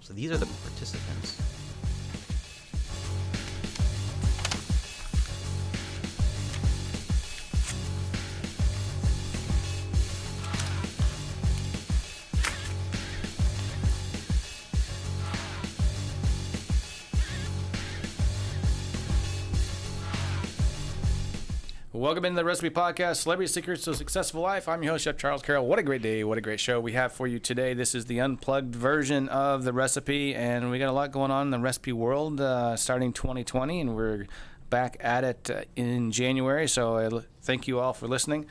So these are the participants. Welcome into the Recipe Podcast, Celebrity Secrets to a Successful Life. I'm your host, Chef Charles Carroll. What a great day. What a great show we have for you today. This is the unplugged version of the recipe, and we got a lot going on in the recipe world starting 2020, and we're back at it in January. So I thank you all for listening.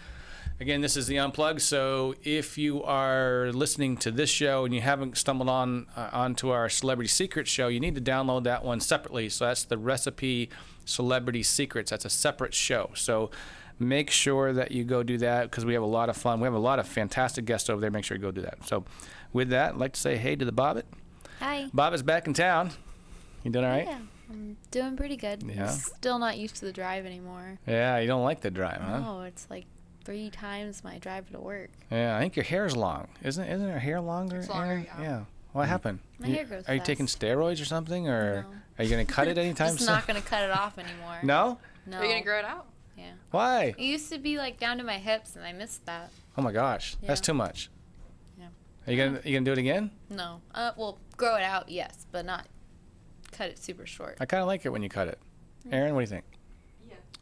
Again, this is the Unplugged, so if you are listening to this show and you haven't stumbled onto our Celebrity Secrets show, you need to download that one separately. So that's the Recipe Celebrity Secrets. That's a separate show. So make sure that you go do that because we have a lot of fun. We have a lot of fantastic guests over there. Make sure you go do that. So with that, I'd like to say hey to the Bobbit. Hi. Bobbit's back in town. You doing all right? Yeah, I'm doing pretty good. Yeah. I'm still not used to the drive anymore. Yeah, you don't like the drive, huh? No, it's like 3 times my drive to work. Yeah, I think your hair's long. Isn't your hair longer? It's longer, Aaron? Yeah. What happened? My hair grows Are you fast. taking steroids or something, or No. are you going to cut it anytime Just soon? not going to cut it off anymore. No? No. Are you gonna grow it out? Yeah. Why? It used to be like down to my hips, and I missed that. Oh my gosh, that's Yeah. too much. Yeah. Are you gonna do it again? No. Well, grow it out, yes, but not cut it super short. I kind of like it when you cut it. Aaron, what do you think?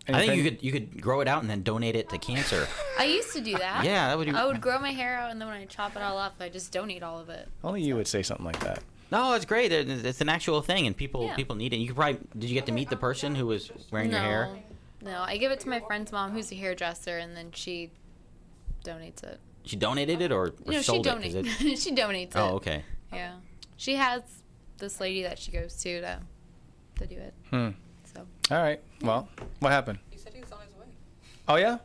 I think Anything? you could grow it out and then donate it to cancer. I used to do that. Yeah, that would. I would grow my hair out, and then when I chop it all up, I just donate all of it. Only you would say something like that. No, it's great. It's an actual thing, and people Yeah. need it. You could probably. Did you get to meet the person who was wearing your hair? No, I give it to my friend's mom, who's a hairdresser, and then she donates it. She donated it or No, she sold it? donates. She donates it. Oh, okay. Yeah, she has this lady that she goes to do it. Hmm. So All right. Well, what happened? He said he's on his way. Oh yeah.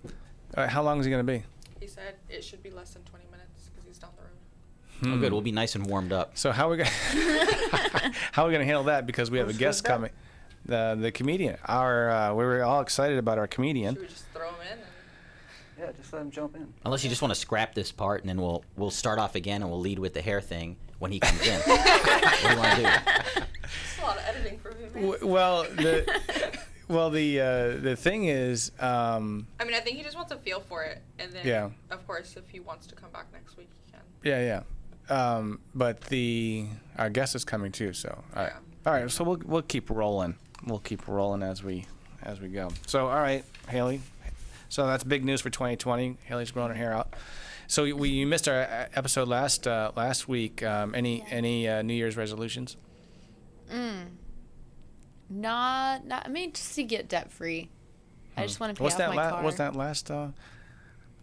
All right, how long is he gonna be? He said it should be less than 20 minutes because he's down the road. Oh, good. We'll be nice and warmed up. So how are we gonna handle that? Because we have a guest coming, the comedian. We were all excited about our comedian. Should we just throw him in? Yeah, just let him jump in. Unless you just want to scrap this part, and then we'll start off again, and we'll lead with the hair thing when he comes in. What do you want to do? It's a lot of editing for him. Man. Well, the thing is, I mean, I think he just wants a feel for it, and then, Yeah. of course, if he wants to come back next week, he can. yeah. But our guest is coming too. So all right, Yeah. all right. So we'll keep rolling. We'll keep rolling as we go. So all right, Haley. So that's big news for 2020. Haley's growing her hair out. So you missed our episode last week. Any New Year's resolutions? not. I mean, just to get debt free. I just want to pay What's off that my car. Was that last?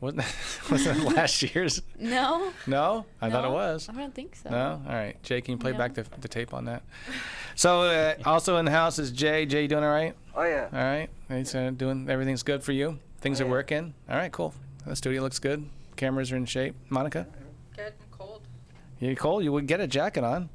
Wasn't that last year's? No. No, I thought it No, was. I don't think so. No, all right. Jay, can you play No. back the tape on that? So also in the house is Jay. Jay, you doing all right? Oh, yeah. All right. He's everything's good for you. Things Oh, are yeah. working. All right, cool. The studio looks good. Cameras are in shape. Monica, Good and cold. you cold? You would get a jacket on.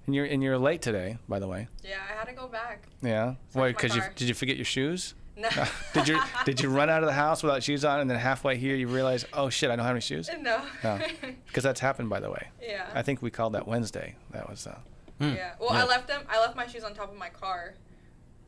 Mm-hmm. And you're late today, by the way. Yeah, I had to go back. Yeah. Search Why? my Because car. did you forget your shoes? No. Did you run out of the house without shoes on, and then halfway here you realize, oh shit, I don't have any shoes? No. No. Because that's happened, by the way. Yeah. I think we called that Wednesday. That was. Yeah. Well, Yeah. I left my shoes on top of my car,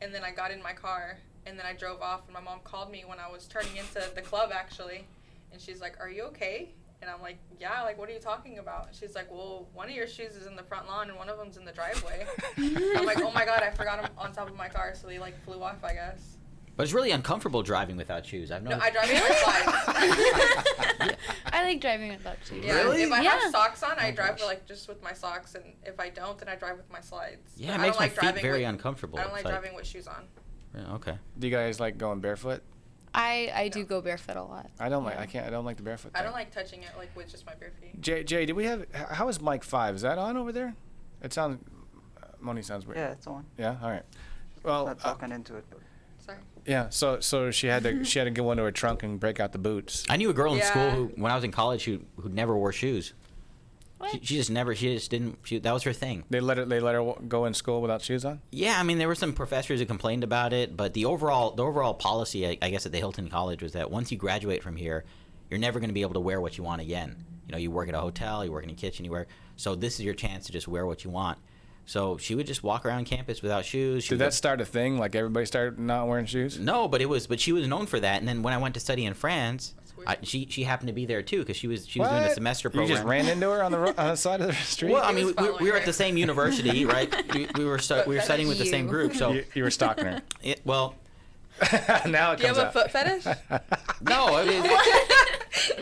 and then I got in my car, and then I drove off, and my mom called me when I was turning into the club, actually, and she's like, "Are you okay?" And I'm like, "Yeah." Like, what are you talking about? She's like, "Well, one of your shoes is in the front lawn, and one of them's in the driveway." I'm like, "Oh my god, I forgot them on top of my car," so they like flew off, I guess. But it's really uncomfortable driving without shoes. I've No, noticed. I drive with my slides. I like driving without shoes. Yeah, Really? if I Yeah. have socks on, I Oh, drive gosh. like just with my socks, and if I don't, then I drive with my slides. Yeah, But it I makes don't my like feet driving very with, uncomfortable. I don't like It's driving with shoes on. Yeah, okay. Do you guys like going barefoot? I do go barefoot a lot. I don't like. Yeah. I can't. I don't like the barefoot. I thing. don't like touching it like with just my bare feet. Jay, did we have? How is mic 5? Is that on over there? It sounds. Moni sounds weird. Yeah, it's on. Yeah. All right. Well. Not talking into it, but Sorry. Yeah. So she had to go into her trunk and break out the boots. I knew a girl in Yeah. school who, when I was in college, who never wore shoes. What? She just didn't. That was her thing. They let her go in school without shoes on. Yeah, I mean, there were some professors who complained about it, but the overall policy, I guess, at the Hilton College was that once you graduate from here, you're never going to be able to wear what you want again. you work at a hotel, you work in a kitchen, so this is your chance to just wear what you want. So she would just walk around campus without shoes. Did that start a thing? Like everybody started not wearing shoes? No, but she was known for that. And then when I went to study in France, weird. she happened to be there too, because she was doing a semester program. You just ran into her on the side of the street? Well, I He mean, was we following were at her. the same university, right? We were studying with the same group, so You were stalking her. well. Now it Do you comes have a out. foot fetish? No, I mean,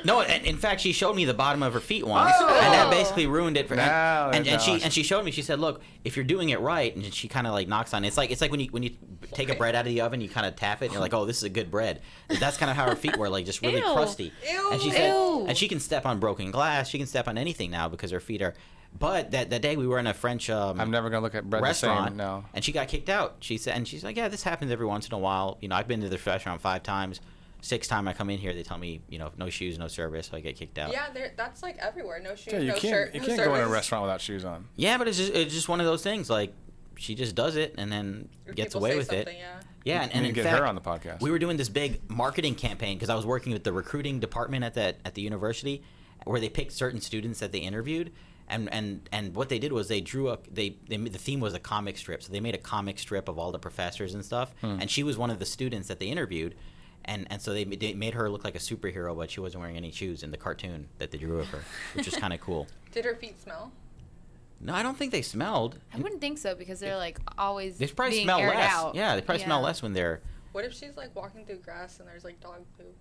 no. In fact, she showed me the bottom of her feet once, and that basically ruined it for her. Now And it's awesome. she showed me. She said, "Look, if you're doing it right," and she kind of like knocks on it. It's like when you take a bread out of the oven, you kind of tap it, and you're like, "Oh, this is a good bread." That's kind of how her feet were, like just really Ew. crusty. Ew. And she said, Ew. and she can step on broken glass. She can step on anything now because her feet are. But that day we were in a French I'm never going to look at bread restaurant, the same. No. and she got kicked out. She said, and she's like, "Yeah, this happens every once in a while. I've been to this restaurant 5 times. 6th time I come in here, they tell me, no shoes, no service, so I get kicked out." Yeah, that's like everywhere. No shoes, Yeah, you no can't, shirt, you no can't service. go in a restaurant without shoes on. Yeah, but it's just one of those things. Like, she just does it and then Or gets people away say with it. something, Yeah. Yeah, You and need in to get fact, her on the podcast. we were doing this big marketing campaign because I was working with the recruiting department at the university, where they picked certain students that they interviewed, and what they did was they drew the theme was a comic strip, so they made a comic strip of all the professors and stuff, and she was one of the students that they interviewed. And so they made her look like a superhero, but she wasn't wearing any shoes in the cartoon that they drew of her, which was kind of cool. Did her feet smell? No, I don't think they smelled. I wouldn't think so because they're like always They probably being smell aired less. out. Yeah, they probably smell Yeah. less when they're. What if she's like walking through grass and there's like dog poop?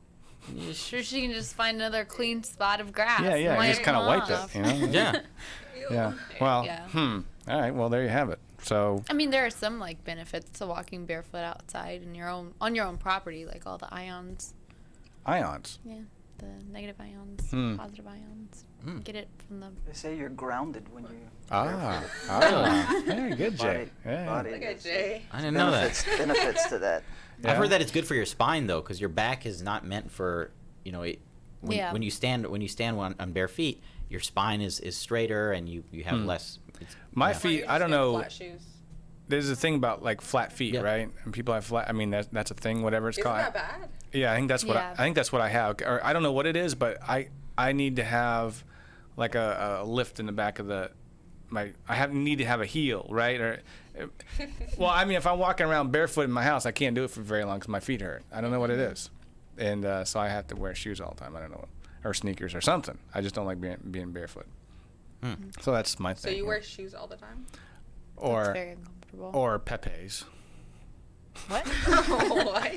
Sure, she can just find another clean spot of grass. Yeah, and you wipe just kind of wiped off. it, you know? Yeah. Ew. Yeah. Well, Yeah. All right, well, there you have it. So, I mean, there are some like benefits to walking barefoot outside in on your own property, like all the ions. ions. Yeah, the negative ions, positive ions. Get it from the. They say you're grounded when you. Very good, Jay. Yeah. Body. Look at there's Jay. I didn't know that. Benefits to that. Yeah. I've heard that it's good for your spine though, because your back is not meant for when you stand on bare feet, your spine is straighter and you have less. My yeah. feet, Or you I don't just get know. Flat shoes. There's a thing about like flat feet, Yeah. right? And people have flat. I mean, that's a thing, whatever it's Isn't called. that bad? Yeah, I think that's what Yeah. I think that's what I have. Or I don't know what it is, but I need to have like a lift in the back of need to have a heel, right? Or well, I mean, if I'm walking around barefoot in my house, I can't do it for very long because my feet hurt. I don't know what it is, and so I have to wear shoes all the time. I don't know what, or sneakers or something. I just don't like being barefoot. So that's my So thing. you wear shoes all the time? It's or very uncomfortable. or Pepe's What? What?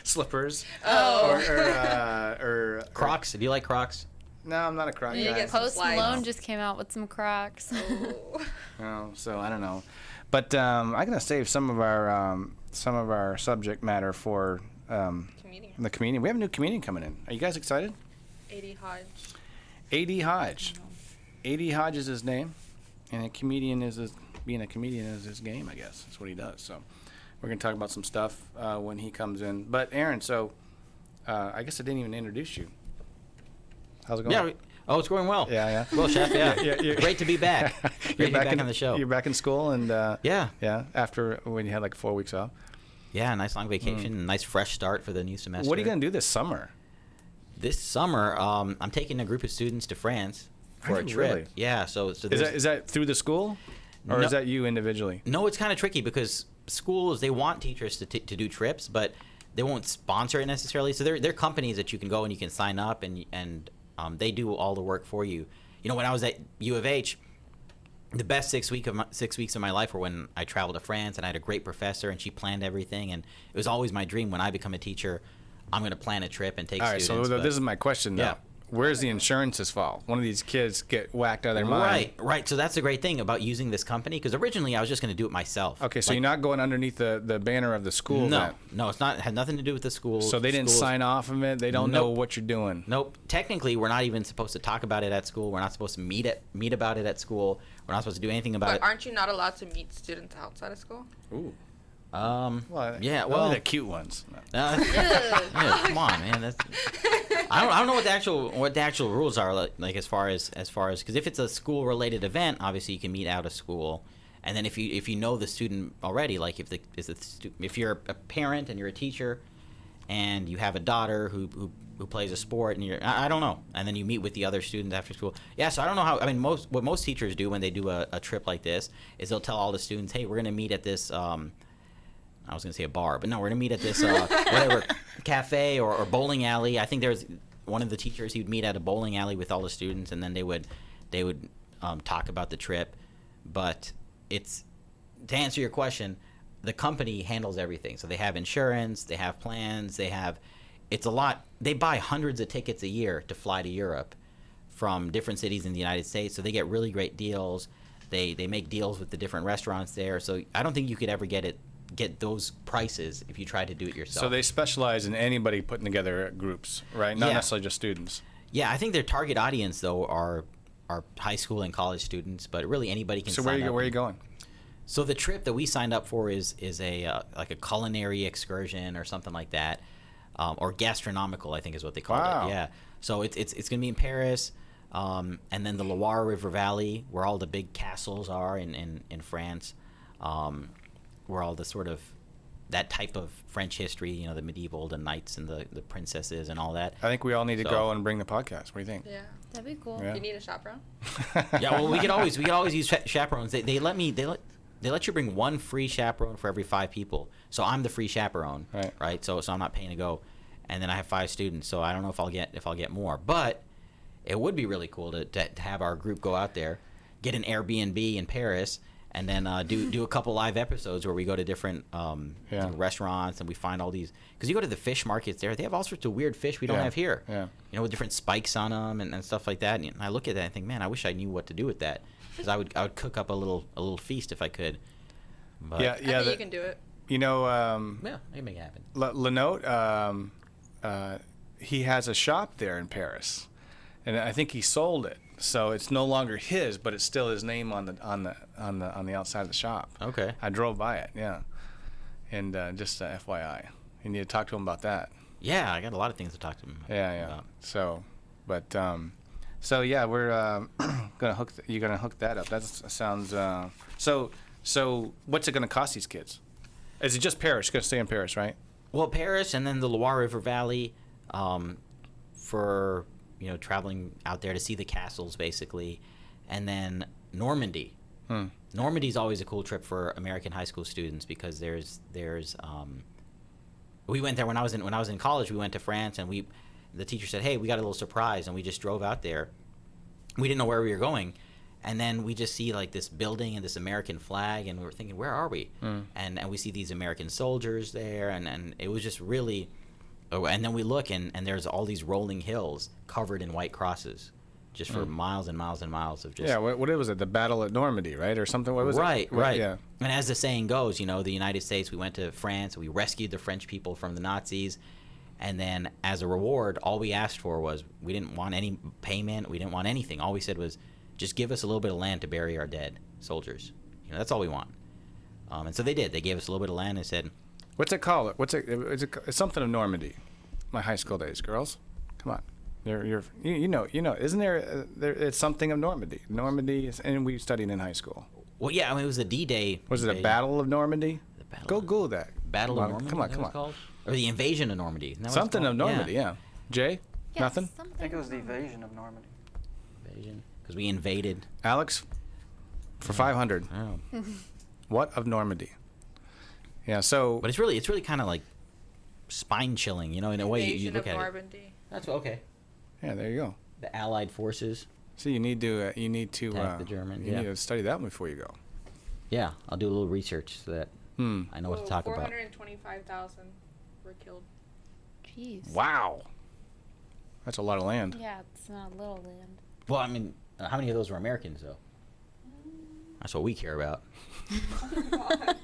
slippers. Oh. Or Crocs. Do you like Crocs? No, I'm not a Croc You guy. get some Post slides. Malone just came out with some Crocs. Oh. No, so I don't know, but I'm gonna save some of our subject matter for Comedian. the comedian. We have a new comedian coming in. Are you guys excited? 80 Hodge. A.D. Hodge. A.D. Hodge is his name, and being a comedian is his game. I guess that's what he does. So we're gonna talk about some stuff when he comes in. But Aaron, so I guess I didn't even introduce you. How's it going? Yeah. Oh, it's going well. Yeah. Well, Chef, yeah. You're- Great to be back. Great to be back on the show. You're back in school, and Yeah. after when you had like 4 weeks off. Yeah, nice long vacation, nice fresh start for the new semester. What are you gonna do this summer? This summer, I'm taking a group of students to France for Are a you trip. really? Yeah, so Is that through the school, or No. is that you individually? No, it's kind of tricky because schools, they want teachers to do trips, but they won't sponsor it necessarily. So they're companies that you can go and you can sign up and they do all the work for you. When I was at U of H, the best 6 weeks of my life were when I traveled to France and I had a great professor and she planned everything, and it was always my dream when I become a teacher, I'm going to plan a trip and take All right, students. so but- this is my question though. Yeah. Where's the insurances fall? One of these kids get whacked out of their mind. Right. So that's the great thing about using this company, because originally I was just going to do it myself. Okay, so Like, you're not going underneath the banner of the school. No, then. no, it's not. It had nothing to do with the school. So they didn't Schools- sign off of it. They don't know Nope. what you're doing. Nope. Technically, we're not even supposed to talk about it at school. We're not supposed to meet about it at school. We're not supposed to do anything about But it. aren't you not allowed to meet students outside of school? Ooh. Well, yeah. only Well, the cute ones. yeah, come on, man. That's, I don't know what the actual rules are like as far as because if it's a school related event, obviously you can meet out of school, and then if you know the student already, like if you're a parent and you're a teacher, and you have a daughter who who plays a sport, and I don't know, and then you meet with the other students after school. Yeah, so I don't know how. I mean, what most teachers do when they do a trip like this is they'll tell all the students, hey, we're gonna meet at this. I was gonna say a bar, but no, we're gonna meet at this whatever cafe or bowling alley. I think there's one of the teachers, he would meet at a bowling alley with all the students, and then they would talk about the trip. But it's, to answer your question, the company handles everything. So they have insurance, they have plans, it's a lot. They buy hundreds of tickets a year to fly to Europe from different cities in the United States. So they get really great deals. They make deals with the different restaurants there. So I don't think you could ever get those prices if you try to do it yourself. So they specialize in anybody putting together groups, right? Not Yeah. necessarily just students. Yeah, I think their target audience though are high school and college students, but really anybody can. So sign where up. are you going? So the trip that we signed up for is a like a culinary excursion or something like that, or gastronomical, I think is what they call Wow. it. Yeah. So it's going to be in Paris, and then the Loire River Valley, where all the big castles are in France, where all the sort of that type of French history, you know, the medieval, the knights and the princesses and all that. I think we all need to So- go and bring the podcast. What do you think? Yeah. That'd be cool. Yeah. You need a chaperone? Yeah, well, we could always use chaperones. They let you bring one free chaperone for every 5 people. So I'm the free chaperone, Right. So I'm not paying to go, and then I have 5 students. So I don't know if I'll get more, but it would be really cool to have our group go out there, get an Airbnb in Paris, and then do a couple live episodes where we go to different restaurants and we find all these, because you go to the fish markets there, they have all sorts of weird fish we don't have here. Yeah. You know, with different spikes on them and stuff like that. And I look at that and think, man, I wish I knew what to do with that, because I would cook up a little feast if I could. But, Yeah, I think you can do it. You know, yeah, I can make it happen. Lenote, he has a shop there in Paris, and I think he sold it. So it's no longer his, but it's still his name on the outside of the shop. Okay. I drove by it, yeah. And just FYI, you need to talk to him about that. Yeah, I got a lot of things to talk to him Yeah. about. So, but so yeah, we're gonna hook. You're gonna hook that up. That sounds. So what's it gonna cost these kids? Is it just Paris? You're gonna stay in Paris, right? Well, Paris and then the Loire River Valley, for traveling out there to see the castles basically, and then Normandy. Normandy's always a cool trip for American high school students, because there's we went there when I was in college. We went to France, and the teacher said, hey, we got a little surprise, and we just drove out there. We didn't know where we were going, and then we just see like this building and this American flag, and we were thinking, where are we? And we see these American soldiers there, and it was just really. Oh, and then we look, and there's all these rolling hills covered in white crosses, just for miles and miles and miles of just. Yeah. What was it? The Battle at Normandy, right, or something? What was it? Right. Yeah. And as the saying goes, the United States, we went to France, we rescued the French people from the Nazis, and then as a reward, all we asked for was, we didn't want any payment, we didn't want anything. All we said was, just give us a little bit of land to bury our dead soldiers. That's all we want. And so they did. They gave us a little bit of land and said, What's it called? It's something of Normandy. My high school days, girls. Come on. You know. Isn't there? It's something of Normandy. Normandy is, and we studied in high school. well, yeah, I mean, it was the D-Day. Was it a Battle of Normandy? The Battle Go of- Google that. Battle of Normandy? Come on, is that come what on. it's called? Or the invasion of Normandy. Isn't that what it's Something of called? Normandy, yeah. Jay? Yeah, Nothing? something I think it was the wrong. invasion of Normandy. Invasion. Because we invaded. Alex? For 500. Oh. What of Normandy? Yeah, so. But it's really kind of like spine chilling, in a way you Invasion look of at it. Normandy. That's okay. Yeah, there you go. The Allied forces. So you need to Attack the Germans, you yeah. need to study that one before you go. Yeah, I'll do a little research so that I know what to talk about. 425,000 were killed. Jeez. Wow. That's a lot of land. Yeah, it's not a little land. Well, I mean, how many of those were Americans, though? That's what we care about. Oh my god.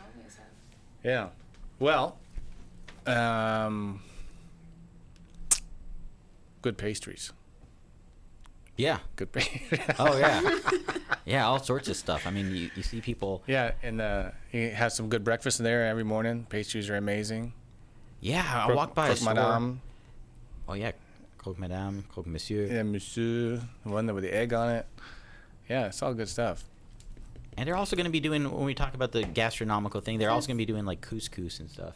Always have. Yeah. Well, good pastries. Yeah. Good pastries. Oh, yeah. Yeah, all sorts of stuff. I mean, you see people. Yeah, and he has some good breakfast there every morning. Pastries are amazing. Yeah, I walked by a Croque store. Madame. Oh, yeah. Croque Madame, Croque Monsieur. Yeah, Monsieur, the one with the egg on it. Yeah, it's all good stuff. And they're also going to be doing, when we talk about the gastronomical thing, they're also going to be doing like couscous and stuff.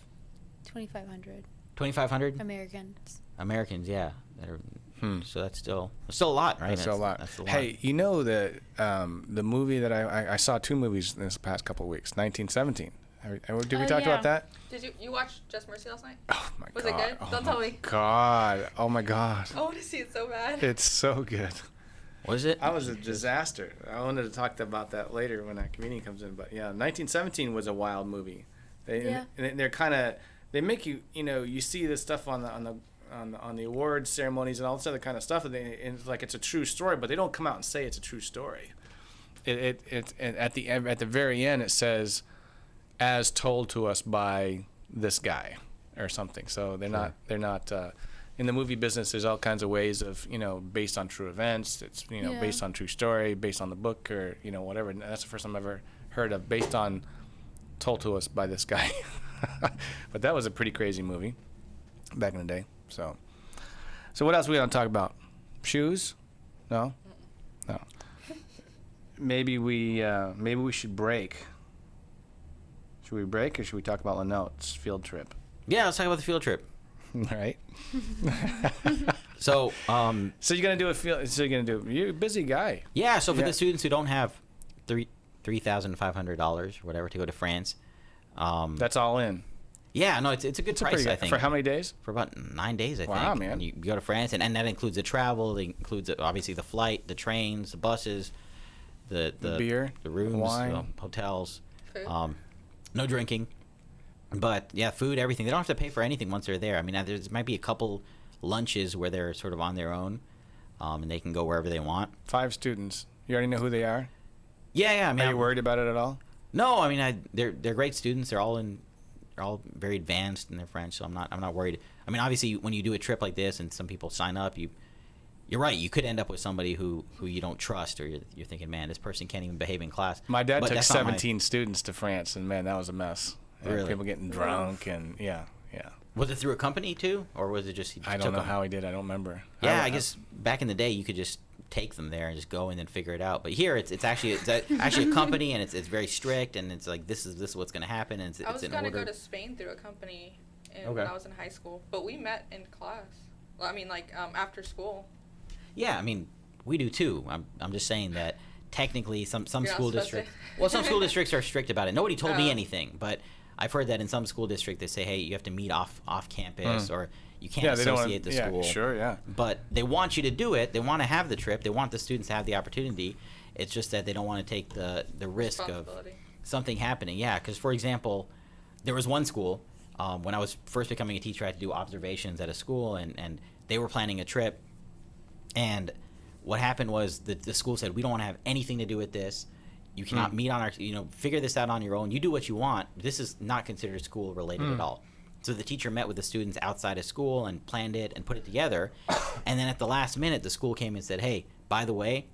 2,500. 2,500 Americans. Americans, yeah. That are, So that's still a lot, right? That's a lot. That's a lot. Hey, you know that the movie that I saw 2 movies in this past couple of weeks, 1917. Did we talk yeah. about that? Did you watch Just Mercy last night? Oh my Was god. it good? Oh Don't my tell me. God. Oh my god. I want to see it so bad. It's so good. What is it? I was a disaster. I wanted to talk about that later when that comedian comes in, but yeah, 1917 was a wild movie. Yeah. And they're kind of, they make you, you see this stuff on the awards ceremonies and all this other kind of stuff, and it's like it's a true story, but they don't come out and say it's a true story. It and at the very end it says, as told to us by this guy or something. So they're not in the movie business. There's all kinds of ways of, based on true events. It's, based on true story, based on the book, or, whatever. And that's the first time I've ever heard of based on told to us by this guy. But that was a pretty crazy movie back in the day. So what else we gonna talk about? Shoes? No. Maybe we should break. Should we break, or should we talk about Lynotte's field trip? Yeah, let's talk about the field trip. All right. So, So you're gonna do a field. So you're gonna do. You're a busy guy. yeah. So for Yeah. the students who don't have $3,500 or whatever to go to France, That's all in. yeah, no, it's a good price. I think For how many days? for about 9 days. I think. Wow, man. And you go to France, and that includes the travel. It includes obviously the flight, the trains, the buses, the beer, the rooms, wine. hotels. Food. No drinking, but yeah, food, everything. They don't have to pay for anything once they're there. I mean, there might be a couple lunches where they're sort of on their own, and they can go wherever they want. 5 students. You already know who they are. Yeah. I mean, Are you worried about it at all? No, I mean, they're great students. They're all very advanced in their French, so I'm not worried. I mean, obviously, when you do a trip like this and some people sign up, you're right. You could end up with somebody who you don't trust, or you're thinking, man, this person can't even behave in class. My dad But took that's not 17 students to France, and man, that was a mess. Really? People getting drunk, and yeah. Was it through a company too, or was it just? I don't know how he did. I don't remember. Yeah, I guess back in the day you could just take them there and just go and then figure it out. But here it's actually a company, and it's very strict, and it's like this is what's going to happen, and it's I was in gonna order. go to Spain through a company when Okay. I was in high school, but we met in class. Well, I mean, after school. Yeah, I mean, we do too. I'm just saying that technically some You're not school supposed to. districts. Well, some school districts are strict about it. Nobody told me Oh. anything, but I've heard that in some school district they say, hey, you have to meet off campus, or you can't they don't associate the school. Sure, yeah. But they want you to do it. They want to have the trip. They want the students to have the opportunity. It's just that they don't want to take the risk of Responsibility. something happening. Yeah, because for example, there was one school when I was first becoming a teacher. I had to do observations at a school, and they were planning a trip. And what happened was the school said, we don't want to have anything to do with this. You cannot meet on our, figure this out on your own. You do what you want. This is not considered school related at all. So the teacher met with the students outside of school and planned it and put it together. And then at the last minute, the school came and said, hey, by the way,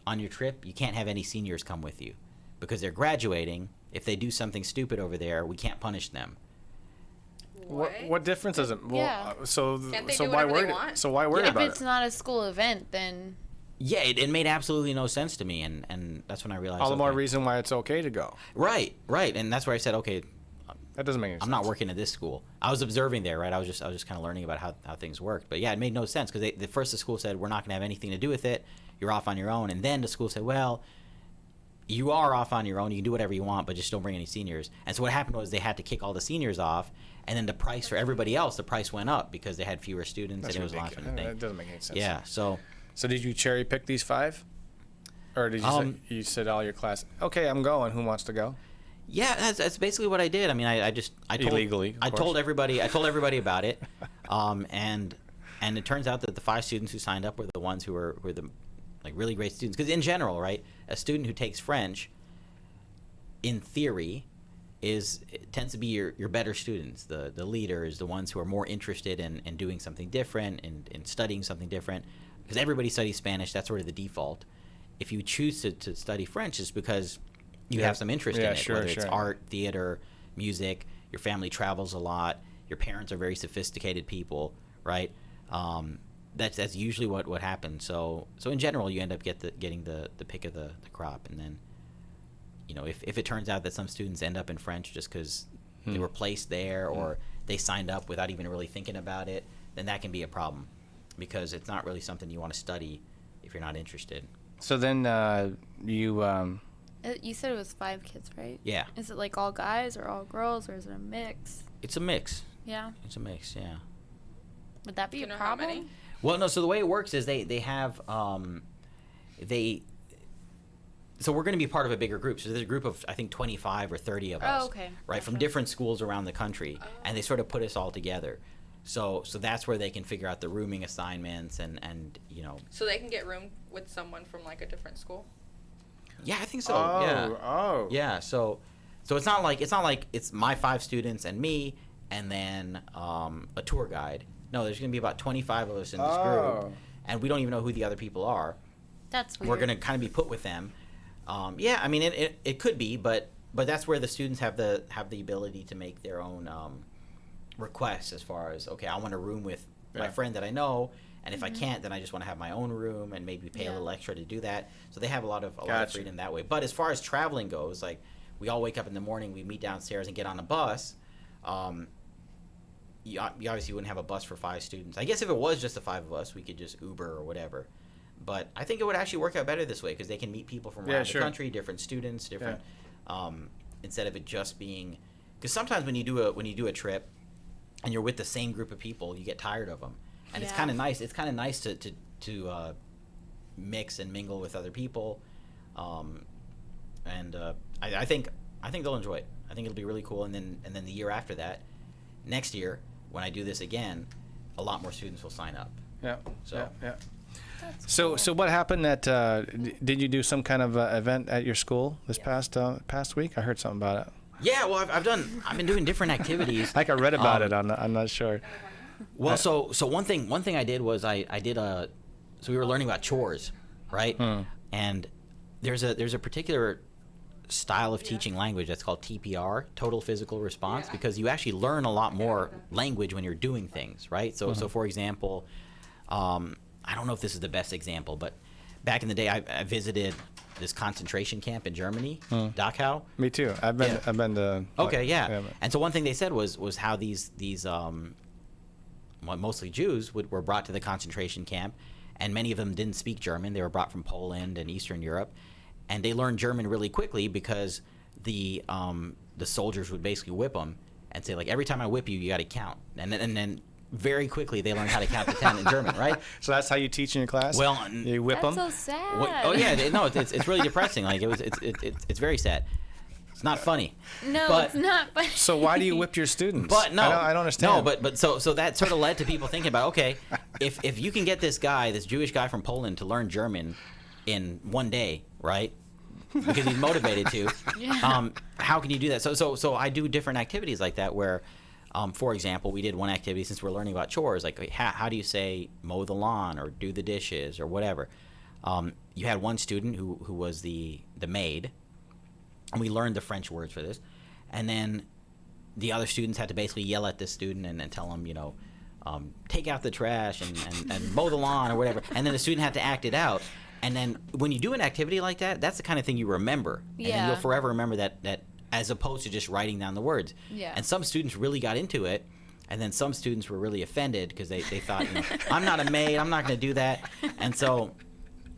on your trip, you can't have any seniors come with you because they're graduating. If they do something stupid over there, we can't punish them. What difference does it? Well, Yeah. Can't they so do why whatever they worry? want? So why worry If about it's it? not a school event, then Yeah, it made absolutely no sense to me, and that's when I realized All the more okay. reason why it's okay to go. Right, and that's where I said, okay, That doesn't make any sense. I'm not working at this school. I was observing there, right? I was just kind of learning about how things worked. But yeah, it made no sense because the school said we're not going to have anything to do with it. You're off on your own, and then the school said, well, you are off on your own. You can do whatever you want, but just don't bring any seniors. And so what happened was they had to kick all the seniors off, and then the price for everybody else, the price went up because they had fewer students, That's and it was a ridiculous. last minute That thing. doesn't make any sense. Yeah, so So did you cherry pick these 5, or did you say, you said all your class? Okay, I'm going. Who wants to go? yeah, that's basically what I did. I mean, I told Illegally, of I course. told everybody about it, and it turns out that the 5 students who signed up were the ones who were the like really great students. Because in general, right, a student who takes French, in theory, tends to be your better students, the leaders, the ones who are more interested in doing something different, in studying something different. Because everybody studies Spanish, that's sort of the default. If you choose to study French, it's because you have some interest in it, sure, whether it's sure. art, theater, music. Your family travels a lot. Your parents are very sophisticated people, right? That's usually what happens. So in general, you end up getting the pick of the crop, and then if it turns out that some students end up in French just because they were placed there, or they signed up without even really thinking about it, then that can be a problem, because it's not really something you want to study if you're not interested. So then you You said it was 5 kids, right? Yeah, Is it like all guys or all girls, or is it a mix? it's a mix. Yeah. It's a mix, yeah. Would that be Do a you know how problem? many? Well, no. So the way it works is they have So we're going to be part of a bigger group. So there's a group of I think 25 or 30 of us. Oh, okay. Right, from Gotcha. different schools around the country, and they sort of put us all together. So that's where they can figure out the rooming assignments and you know. So they can get room with someone from like a different school. Yeah, I think so. oh Yeah. oh Yeah. So it's not like it's my 5 students and me and then a tour guide. No, there's going to be about 25 of us in this Oh. group, and we don't even know who the other people are. That's weird. We're going to kind of be put with them. Yeah, I mean it could be, but that's where the students have the ability to make their own requests as far as, okay, I want a room with my Yeah. friend that I know, and if I can't, then I just want to have my own room and maybe pay a Yeah. little extra to do that. So they have a lot of Gotcha. freedom that way. But as far as traveling goes, like we all wake up in the morning, we meet downstairs and get on a bus. You obviously wouldn't have a bus for 5 students. I guess if it was just the 5 of us, we could just Uber or whatever. But I think it would actually work out better this way because they can meet people from Yeah, around sure. the country, different students, different. Instead of it just being, because sometimes when you do a trip, and you're with the same group of people, you get tired of them, and it's Yeah. kind of nice. It's kind of nice to mix and mingle with other people, and I think they'll enjoy it. I think it'll be really cool. And then the year after that, next year when I do this again, a lot more students will sign up. yeah So- yeah. That's So cool. so what happened at did you do some kind of event at your school this past week? I heard something about it. Yeah, well, I've been doing different activities. Like I read about it. I'm not sure. Well, so one thing I did was I did so we were learning about chores, right? And there's a particular style of teaching language that's called TPR, total physical response, because you actually learn a lot more language when you're doing things, right? So for example, I don't know if this is the best example, but back in the day I visited this concentration camp in Germany, Dachau. Me too. I've been to. Okay, yeah. but- And so one thing they said was how these mostly Jews were brought to the concentration camp, and many of them didn't speak German. They were brought from Poland and Eastern Europe, and they learned German really quickly because the soldiers would basically whip them and say, like, every time I whip you, you got to count, and then very quickly they learned how to count to 10 in German, right? So that's how you teach in your class? Well, you whip That's them. so sad. Oh yeah, no, it's really depressing. Like it's very sad. It's not funny. No, but- it's not. But So why do you whip your students? But no, I don't understand. No, but so that sort of led to people thinking about, okay, if you can get this Jewish guy from Poland to learn German in one day, right? Because he's motivated to. Yeah. How can you do that? So I do different activities like that where, for example, we did one activity since we're learning about chores, like how do you say mow the lawn or do the dishes or whatever. You had one student who was the maid, and we learned the French words for this, and then the other students had to basically yell at this student and tell him, take out the trash and mow the lawn or whatever, and then the student had to act it out. And then when you do an activity like that, that's the kind of thing you remember, and then Yeah. you'll forever remember that as opposed to just writing down the words. Yeah. And some students really got into it, and then some students were really offended because they thought, I'm not a maid, I'm not going to do that. And so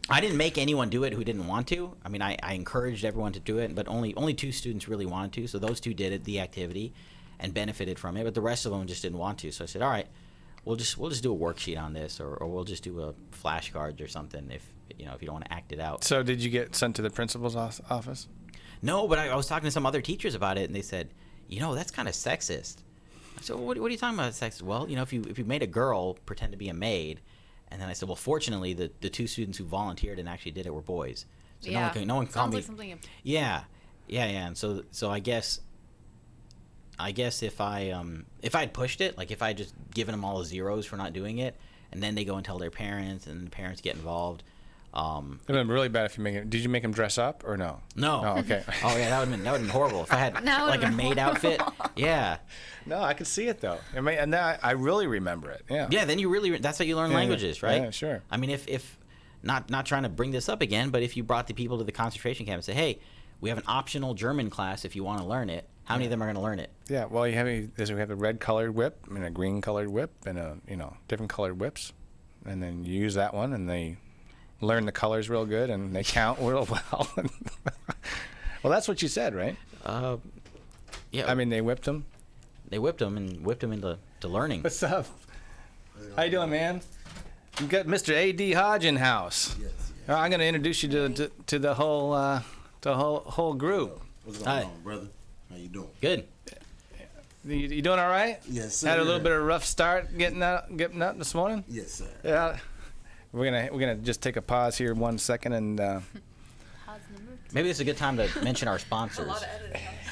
I didn't make anyone do it who didn't want to. I mean, I encouraged everyone to do it, but only 2 students really wanted to. So those 2 did it, the activity, and benefited from it. But the rest of them just didn't want to. So I said, all right, we'll just do a worksheet on this, or we'll just do a flashcards or something if you don't want to act it out. So did you get sent to the principal's office? No, but I was talking to some other teachers about it, and they said, that's kind of sexist. I said, what are you talking about, sexist? Well, if you made a girl pretend to be a maid, and then I said, well, fortunately, the 2 students who volunteered and actually did it were boys. So yeah. no one can call Sounds me. like something. Yeah. And so I guess if I'd pushed it, like if I just given them all zeros for not doing it, and then they go and tell their parents, and the parents get involved. It would have been really bad if you make it. Did you make them dress up or no? No. Oh, okay. Oh yeah, that would have been horrible if I had That would've like a been maid outfit. Yeah. No, I could see it though. And now I really remember it. Yeah. Yeah. Then that's how you learn Yeah, languages, right? yeah, sure. I mean, if not trying to bring this up again, but if you brought the people to the concentration camp and say, hey, we have an optional German class if you want to learn it, How many of them are going to learn it? Yeah, well, we have a red colored whip and a green colored whip and different colored whips, and then you use that one and they learn the colors real good and they count real well. Well, that's what you said, right? Yeah. I mean, they whipped them. They whipped them into learning. What's up? How you doing, man? You got Mr. A.D. Hodge in house. Yes. I'm going to introduce you to the whole group. What's going on, brother? How you doing? Good. You doing all right? Yes, sir. Had a little bit of a rough start getting up this morning. Yes, sir. Yeah. We're gonna just take a pause here 1 second and Maybe it's a good time to mention our A sponsors. lot of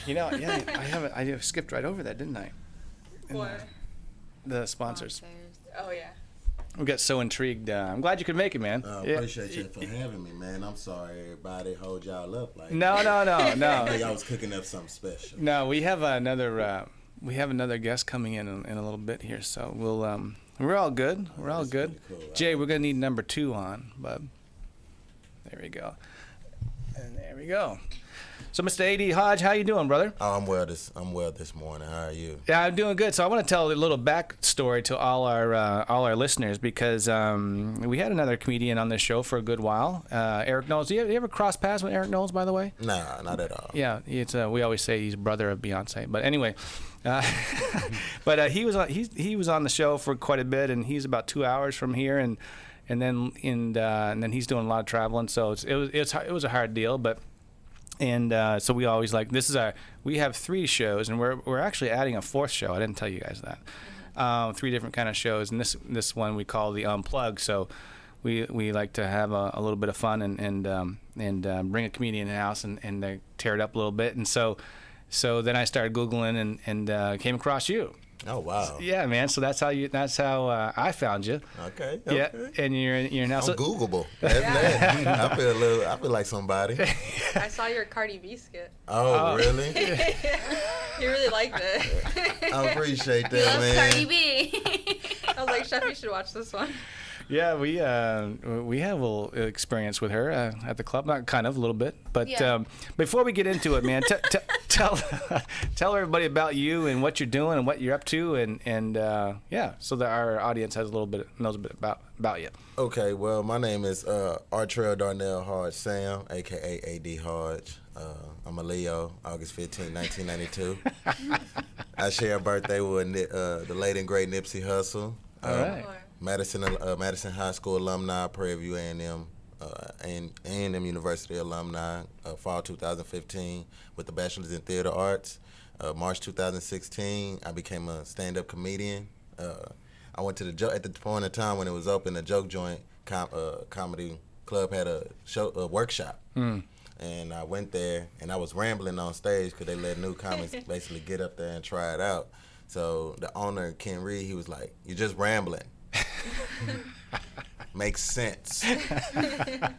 editing. I skipped right over that, didn't I? What? The sponsors. Oh yeah. We got so intrigued. I'm glad you could make it, man. Yeah. Appreciate you for having me, man. I'm sorry everybody hold y'all up like No. I think I was cooking up something special. No, we have another guest coming in a little bit here, so we're all good. We're all That's good. pretty cool. Jay, we're gonna need number 2 on, bub. There we go. And there we go. So, Mr. A.D. Hodge, how you doing, brother? Oh, I'm well this morning. How are you? Yeah, I'm doing good. So I want to tell a little backstory to all our listeners because we had another comedian on this show for a good while, Eric Knowles. Do you ever cross paths with Eric Knowles, by the way? Nah, not at all. Yeah, it's we always say he's brother of Beyonce, but anyway, but he was on the show for quite a bit, and he's about 2 hours from here, and then he's doing a lot of traveling, so it was a hard deal, but. And so we always we have 3 shows, and we're actually adding a 4th show. I didn't tell you guys that. 3 different kind of shows, and this one we call the Unplugged. So we like to have a little bit of fun and bring a comedian in the house and tear it up a little bit. And so then I started Googling and came across you. Oh wow. Yeah, man. So that's how I found you. Okay. Yeah, and you're now. I'm So, Googleable. I feel like somebody. I saw your Cardi B skit. Oh, really? He really liked it. I appreciate He loves that, man. Cardi B. I was like, Chef, you should watch this one. Yeah, we have a little experience with her at the club, not kind of a little bit, but Yeah. Before we get into it, man, tell everybody about you and what you're doing and what you're up to, and so that our audience knows a bit about you. Okay, well, my name is Artrell Darnell Hodge Sam, aka A.D. Hodge. I'm a Leo, August 15, 1992. I share a birthday with the late and great Nipsey Hussle. All right. Madison High School alumni, Prairie View A&M, A&M University alumni, fall 2015 with the Bachelor's in Theater Arts. March 2016, I became a stand-up comedian. I went to at the point of time when it was open, the Joke Joint comedy club had a workshop. And I went there, and I was rambling on stage because they let new comics basically get up there and try it out. So the owner, Ken Reed, he was like, "You're just rambling." Makes sense. And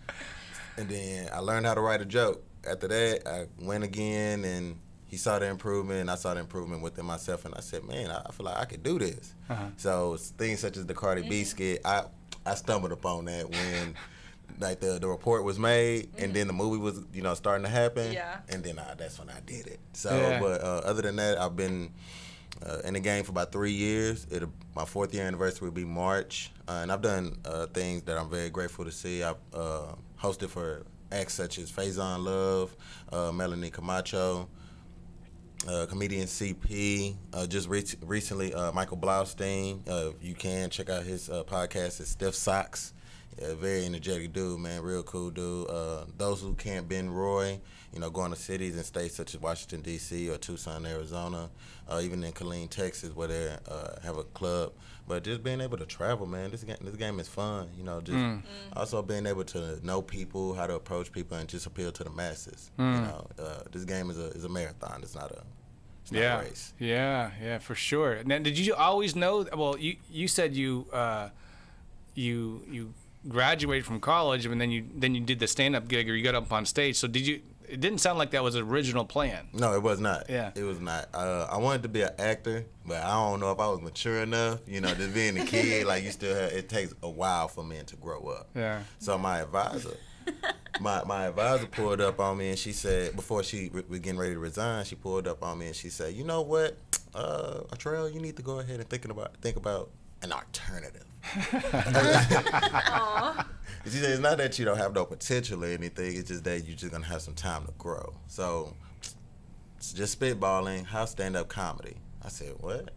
then I learned how to write a joke. After that, I went again, and he saw the improvement, and I saw the improvement within myself, and I said, man, I feel like I could do this. So things such as the Cardi B skit, I stumbled upon that when like the report was made, and then the movie was starting to happen, and then that's when I did it. So, but other than that, I've been in the game for about 3 years. My 4th year anniversary will be March, and I've done things that I'm very grateful to see. I've hosted for acts such as Faison Love, Melanie Camacho, comedian CP, just recently Michael Blaustein. If you can check out his podcast, it's Stiff Socks. Yeah, very energetic dude, man, real cool dude. Those who can't bend Roy, going to cities and states such as Washington, D.C. or Tucson, Arizona, even in Killeen, Texas, where they have a club. But just being able to travel, man, this game is fun. Also being able to know people, how to approach people, and just appeal to the masses. This game is a marathon. It's not a race. Yeah, for sure. Now, did you always know? Well, you said you graduated from college, and then you did the stand-up gig, or you got up on stage. So it didn't sound like that was the original plan. No, it was not. Yeah. It was not. I wanted to be an actor, but I don't know if I was mature enough. Just being a kid, like it takes a while for men to grow up. Yeah. So my advisor, my advisor pulled up on me and she said, before she was getting ready to resign, she pulled up on me and she said, you know what, Trail, you need to go ahead and think about an alternative. She said, it's not that you don't have no potential or anything, it's just that you're just gonna have some time to grow. So it's just spitballing, how's stand-up comedy? I said, what?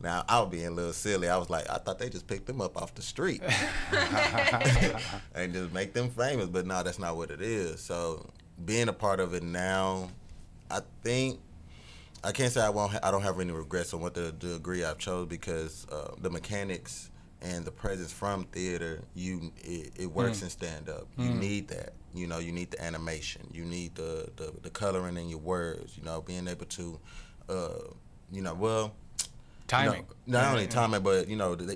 Now, I was being a little silly. I was like, I thought they just picked them up off the street and just make them famous. But no, that's not what it is. So being a part of it now, I think, I can't say I don't have any regrets on what the degree I've chose, because the mechanics and the presence from theater, it works in stand-up. You need that. You know, you need the animation. You need the coloring in your words, you know, being able to, timing. Not only timing, but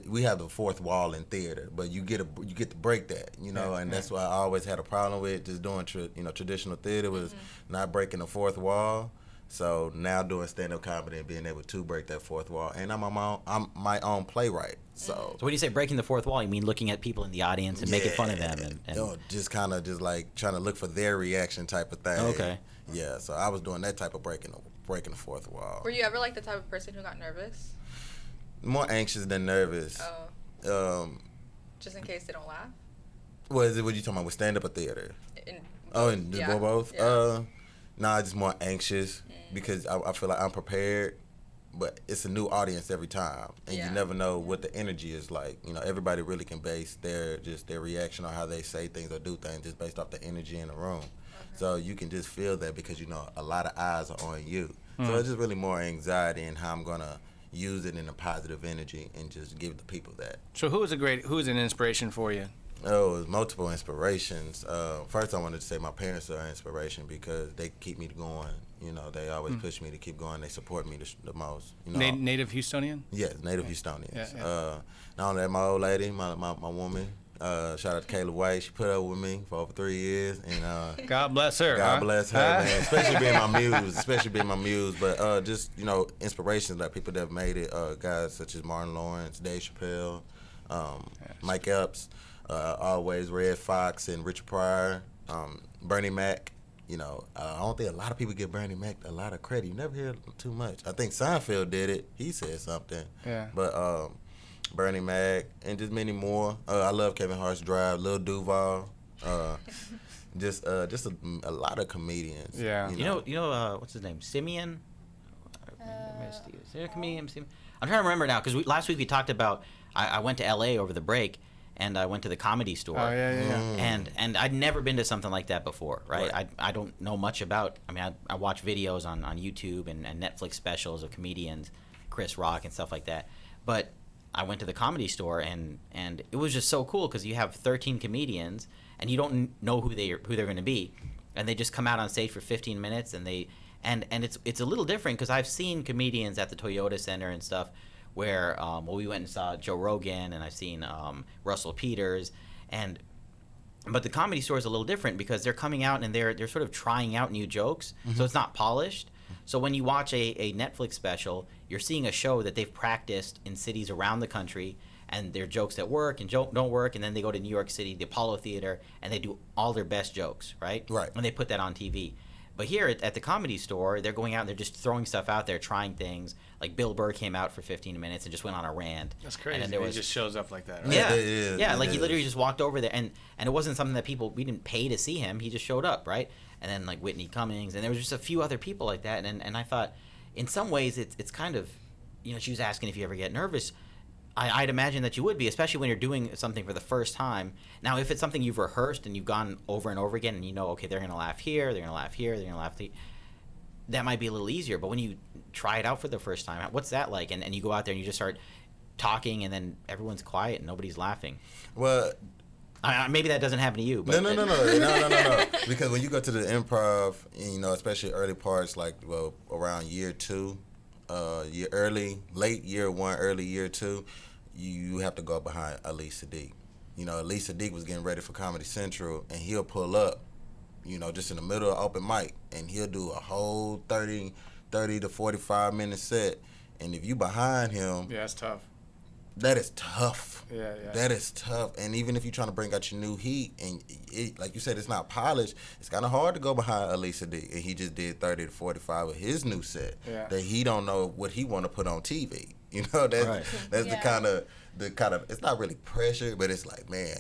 we have the fourth wall in theater, but you get to break that, and that's why I always had a problem with just doing traditional theater was not breaking the fourth wall. So now doing stand-up comedy and being able to break that fourth wall, and I'm my own playwright. So when you say breaking the fourth wall, you mean looking at people in the audience and making fun of them, and just kind of just like trying to look for their reaction type of thing. Okay. Yeah. So I was doing that type of breaking the fourth wall. Were you ever like the type of person who got nervous? More anxious than nervous. Oh. Just in case they don't laugh? What you talking about, with stand-up or theater? And just both? Yeah. Nah, just more anxious because I feel like I'm prepared, but it's a new audience every time. And you never know what the energy is like. Everybody really can base their reaction on how they say things or do things just based off the energy in the room. Okay. So you can just feel that because, a lot of eyes are on you. So it's just really more anxiety and how I'm going to use it in a positive energy and just give the people that. So who's an inspiration for you? Oh, it was multiple inspirations. First, I wanted to say my parents are an inspiration because they keep me going. They always push me to keep going. They support me the most. Native Houstonian? Yes, native Houstonians. Yeah. Not only that, my old lady, my woman, shout out to Kayla White. She put up with me for over 3 years, and God bless her. God bless her, man. Especially being my muse. But just inspirations like people that have made it. Guys such as Martin Lawrence, Dave Chappelle, Mike Epps, always Red Fox and Richard Pryor, Bernie Mac. I don't think a lot of people give Bernie Mac a lot of credit. You never hear too much. I think Seinfeld did it. He said something. Yeah. But Bernie Mac and just many more. I love Kevin Hart's Drive, Lil Duval. Just a lot of comedians. Yeah. What's his name? Simeon. Is there a comedian? I'm trying to remember now because last week we talked about. I went to L.A. over the break. And I went to the Comedy Store. Oh, yeah. And I'd never been to something like that before, right? I don't know much about. I watch videos on YouTube and Netflix specials of comedians, Chris Rock and stuff like that. But I went to the Comedy Store and it was just so cool because you have 13 comedians and you don't know who they're going to be, and they just come out on stage for 15 minutes and it's a little different because I've seen comedians at the Toyota Center and stuff. Where we went and saw Joe Rogan, and I've seen Russell Peters, but the Comedy Store is a little different because they're coming out and they're sort of trying out new jokes, so it's not polished. So when you watch a Netflix special, you're seeing a show that they've practiced in cities around the country, and their jokes that work and don't work, and then they go to New York City, the Apollo Theater, and they do all their best jokes, right? Right. And they put that on TV. But here at the Comedy Store, they're going out and they're just throwing stuff out there, trying things. Like Bill Burr came out for 15 minutes and just went on a rant. That's crazy. And then he just shows up like that, right? Yeah, he he literally just walked over there, and it wasn't something that we didn't pay to see him. He just showed up, right? And then like Whitney Cummings, and there was just a few other people like that. And I thought, in some ways, it's kind of, she was asking if you ever get nervous. I'd imagine that you would be, especially when you're doing something for the first time. Now, if it's something you've rehearsed and you've gone over and over again, and okay, they're going to laugh here, they're going to laugh here, they're going to laugh there, that might be a little easier. But when you try it out for the first time, what's that like? And you go out there and you just start talking, and then everyone's quiet and nobody's laughing. Well, maybe that doesn't happen to you. But No. Because when you go to the improv, especially early parts, like around year 2, late year 1, early year 2, you have to go behind Ali Sadiq. Ali Sadiq was getting ready for Comedy Central, and he'll pull up, just in the middle of open mic, and he'll do a whole 30 to 45 minute set. And if you behind him, yeah, it's tough. that is tough. Yeah. That is tough. And even if you're trying to bring out your new heat, and like you said, it's not polished, it's kind of hard to go behind Elisa D. And he just did 30 to 45 with his new set. Yeah. That he don't know what he want to put on TV. You know, that's the kind of it's not really pressure, but it's like, man,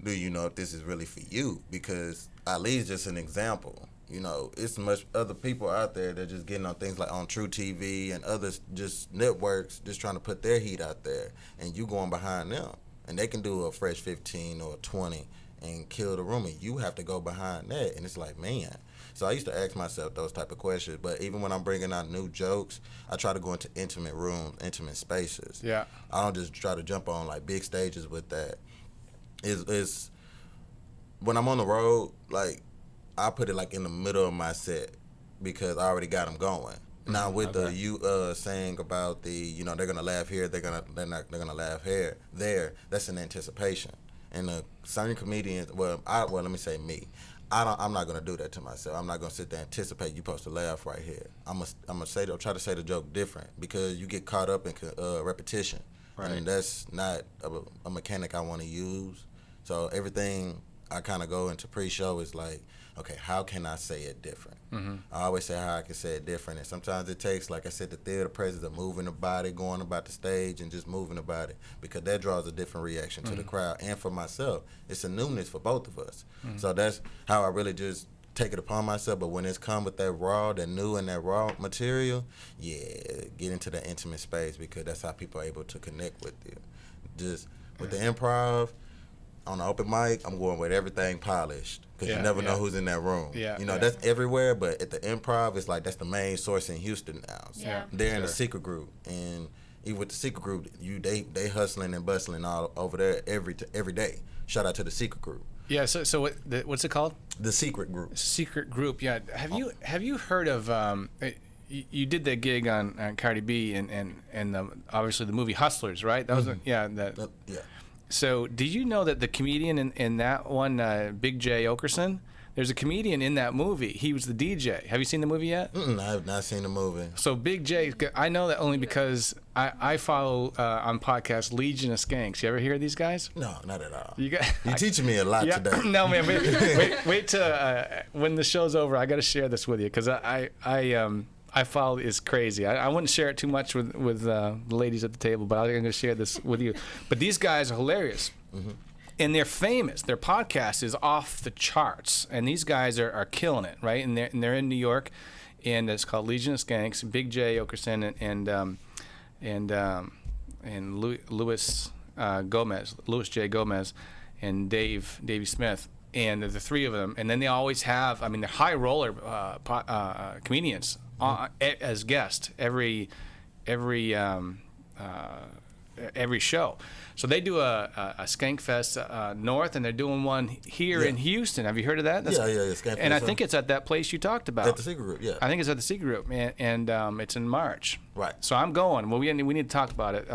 do you know if this is really for you? Because Ali's just an example. You know, it's much other people out there that just getting on things like on True TV and others just networks just trying to put their heat out there, and you going behind them, and they can do a fresh 15 or 20 and kill the room, and you have to go behind that, and it's like, man. So I used to ask myself those type of questions, but even when I'm bringing out new jokes, I try to go into intimate rooms, intimate spaces. Yeah. I don't just try to jump on like big stages with that. Is when I'm on the road, like, I put it like in the middle of my set because I already got them going. Now with the saying about the, you know, they're gonna laugh here, they're gonna laugh here, there. That's an anticipation. And certain comedians, let me say me. I'm not gonna do that to myself. I'm not gonna sit there and anticipate you supposed to laugh right here. I'm gonna try to say the joke different because you get caught up in repetition, right. And that's not a mechanic I want to use. So everything I kind of go into pre-show is like, okay, how can I say it different? Mm-hmm. I always say how I can say it different, and sometimes it takes, like I said, the theater presence of moving the body, going about the stage, and just moving the body, because that draws a different reaction to the crowd. And for myself, it's a newness for both of us. Mm-hmm. So that's how I really just take it upon myself. But when it's come with that raw, that new and that raw material, get into the intimate space, because that's how people are able to connect with you. Just with the improv, on the open mic, I'm going with everything polished, because you never know who's in that room. That's everywhere, but at the improv, it's like that's the main source in Houston now. So they're in the secret group, and even with the secret group, they hustling and bustling all over there every day. Shout out to the secret group. Yeah. So what's it called? The secret group. Secret group. Yeah. Have you heard of? You did that gig on Cardi B and obviously the movie Hustlers, right? That was yeah. So, did you know that the comedian in that one, Big J Okerson, there's a comedian in that movie. He was the DJ. Have you seen the movie yet? I have not seen the movie. So, Big J, I know that only because I follow on podcast Legion of Skanks. You ever hear of these guys? No, not at all. You're teaching me a lot today. No, man. Wait till when the show's over. I got to share this with you because I follow is crazy. I wouldn't share it too much with the ladies at the table, but I'm going to share this with you. But these guys are hilarious. Mm-hmm. And they're famous. Their podcast is off the charts. And these guys are killing it, right? And they're in New York. And it's called Legion of Skanks. Big J Okerson and Louis J. Gomez, and Davey Smith. And the three of them. And then they always have, they're high roller comedians as guests every show. So they do a Skank Fest north, and they're doing one here in Houston. Have you heard of that? Yeah, Skank Fest. And I think it's at that place you talked about. At the Secret Group, yeah. I think it's at the Secret Group, and it's in March. Right. So I'm going. Well, we need to talk about it.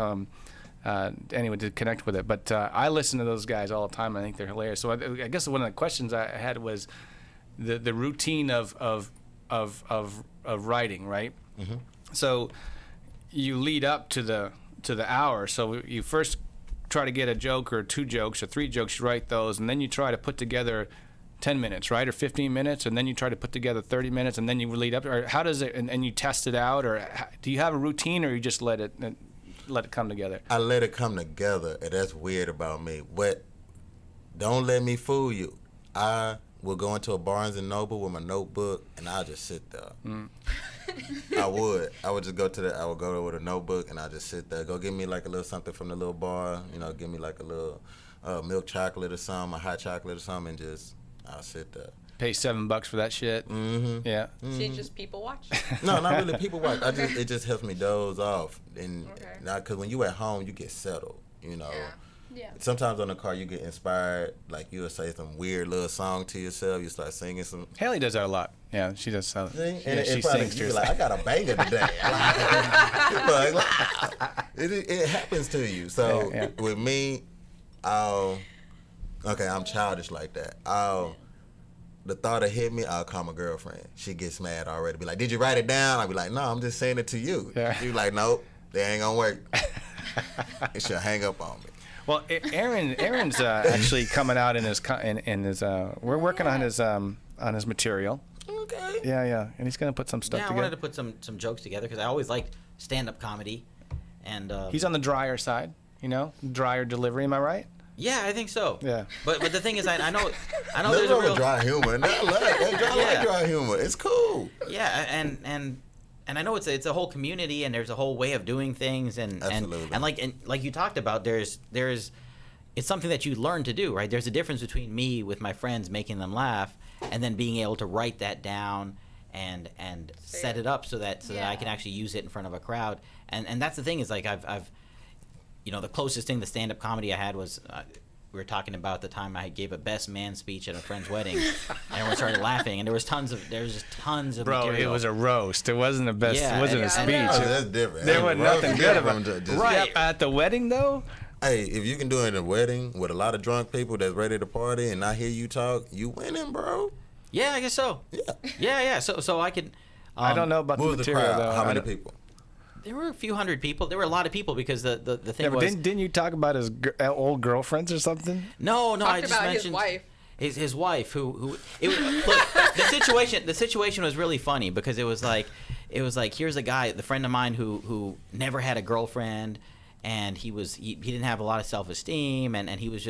Anyway, to connect with it. But I listen to those guys all the time. I think they're hilarious. So I guess one of the questions I had was the routine of writing, right? Mm-hmm. So you lead up to the hour. So you first try to get a joke or two jokes or three jokes. You write those, and then you try to put together 10 minutes, right, or 15 minutes, and then you try to put together 30 minutes, and then you lead up. Or how does it? And you test it out, or do you have a routine, or you just let it come together? I let it come together, and that's weird about me. Don't let me fool you. I will go into a Barnes and Noble with my notebook, and I'll just sit there. Mm. I would just go I would go with a notebook, and I'll just sit there. Go get me like a little something from the little bar, give me like a little milk chocolate or something, a hot chocolate or something, and just I'll sit there. Pay $7 for that shit. Mm-hmm. Yeah. Mm-hmm. So you just people watch? No, not really people watch. It just helps me doze off, and not because when you at home you get settled, Yeah. Sometimes on the car you get inspired, like you'll say some weird little song to yourself. You start singing some. Haley does that a lot. Yeah, she does. And she sings. You're like, I got a banger today. It happens to you. So with me, I'm childish like that. The thought of hit me, I'll call my girlfriend. She gets mad already. Be like, did you write it down? I'll be like, no, I'm just saying it to you. Yeah. She's like, nope, they ain't gonna work. It should hang up on me. Well, Aaron's actually coming out in his we're working on his material. Okay. Yeah, and he's gonna put some stuff Yeah, I together. wanted to put some jokes together because I always liked stand-up comedy, and He's on the drier side, drier delivery. Am I right? yeah, I think so. Yeah. But the thing is, I know Nothing there's a wrong with real dry humor. And I like dry humor. It's cool. yeah, and I know it's a whole community, and there's a whole way of doing things, and Absolutely. and like you talked about, there's it's something that you learn to do, right? There's a difference between me with my friends making them laugh, and then being able to write that down and set it up so that I can actually use it in front of a crowd, and that's the thing is like I've the closest thing to stand-up comedy I had was. We were talking about the time I gave a best man speech at a friend's wedding, and everyone started laughing, and there was just tons of Bro, material. it was a roast. It wasn't a best. Yeah, it wasn't and- a and- speech. Oh, that's different. There Hey, was roast nothing is good different about it. from just- Right. Yeah, at the wedding though. Hey, if you can do it in a wedding with a lot of drunk people that's ready to party and I hear you talk, you winning, bro. Yeah, I guess so. Yeah. Yeah. So I could. I don't know about What the was the material crowd? though. How I many don't- people? There were a few hundred people. There were a lot of people because the thing Yeah, but was didn't you talk about his old girlfriends or something? no. Talked I just about mentioned his wife. His wife who it was, look, the situation was really funny because it was like here's a guy, the friend of mine who never had a girlfriend, and he didn't have a lot of self-esteem, and he was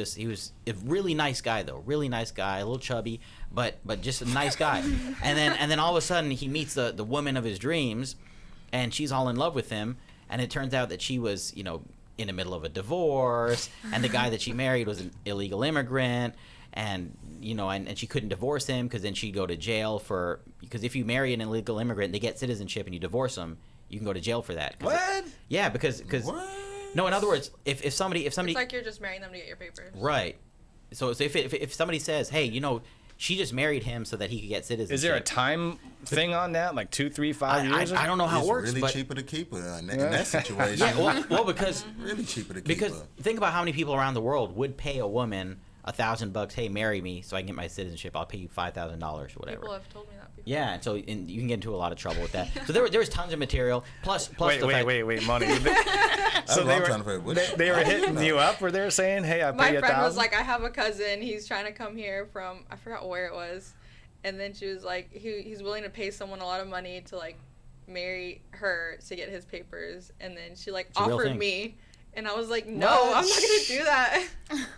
a really nice guy though, really nice guy, a little chubby, but just a nice guy. and then all of a sudden he meets the woman of his dreams, and she's all in love with him, and it turns out that she was in the middle of a divorce, and the guy that she married was an illegal immigrant, and and she couldn't divorce him because then she'd go to jail because if you marry an illegal immigrant, they get citizenship, and you divorce them, you can go to jail for that. What? Yeah, because What? no, in other words, if somebody It's like you're just marrying them to get your papers. right, so if somebody says, hey, she just married him so that he could get citizenship. Is there a time thing on that? Like 2, 3, 5 years? I don't know how It's it works, really but cheaper to keep her in that situation. yeah, well, because really cheaper to keep because her. think about how many people around the world would pay a woman $1,000. Hey, marry me so I can get my citizenship. I'll pay you $5,000 or whatever. People have told me that before. Yeah, and you can get into a lot of trouble with that. So there was tons of material. Plus Wait, the fact, Money. That's So what they I'm were, trying to figure. What they were hitting you up, or they were saying, "Hey, I My pay you friend was $1,000." like, I have a cousin. He's trying to come here from, I forgot where it was. And then she was like, he's willing to pay someone a lot of money to like marry her to get his papers. And then she like a real offered thing. me. And I was like, no, What? I'm not going to do that.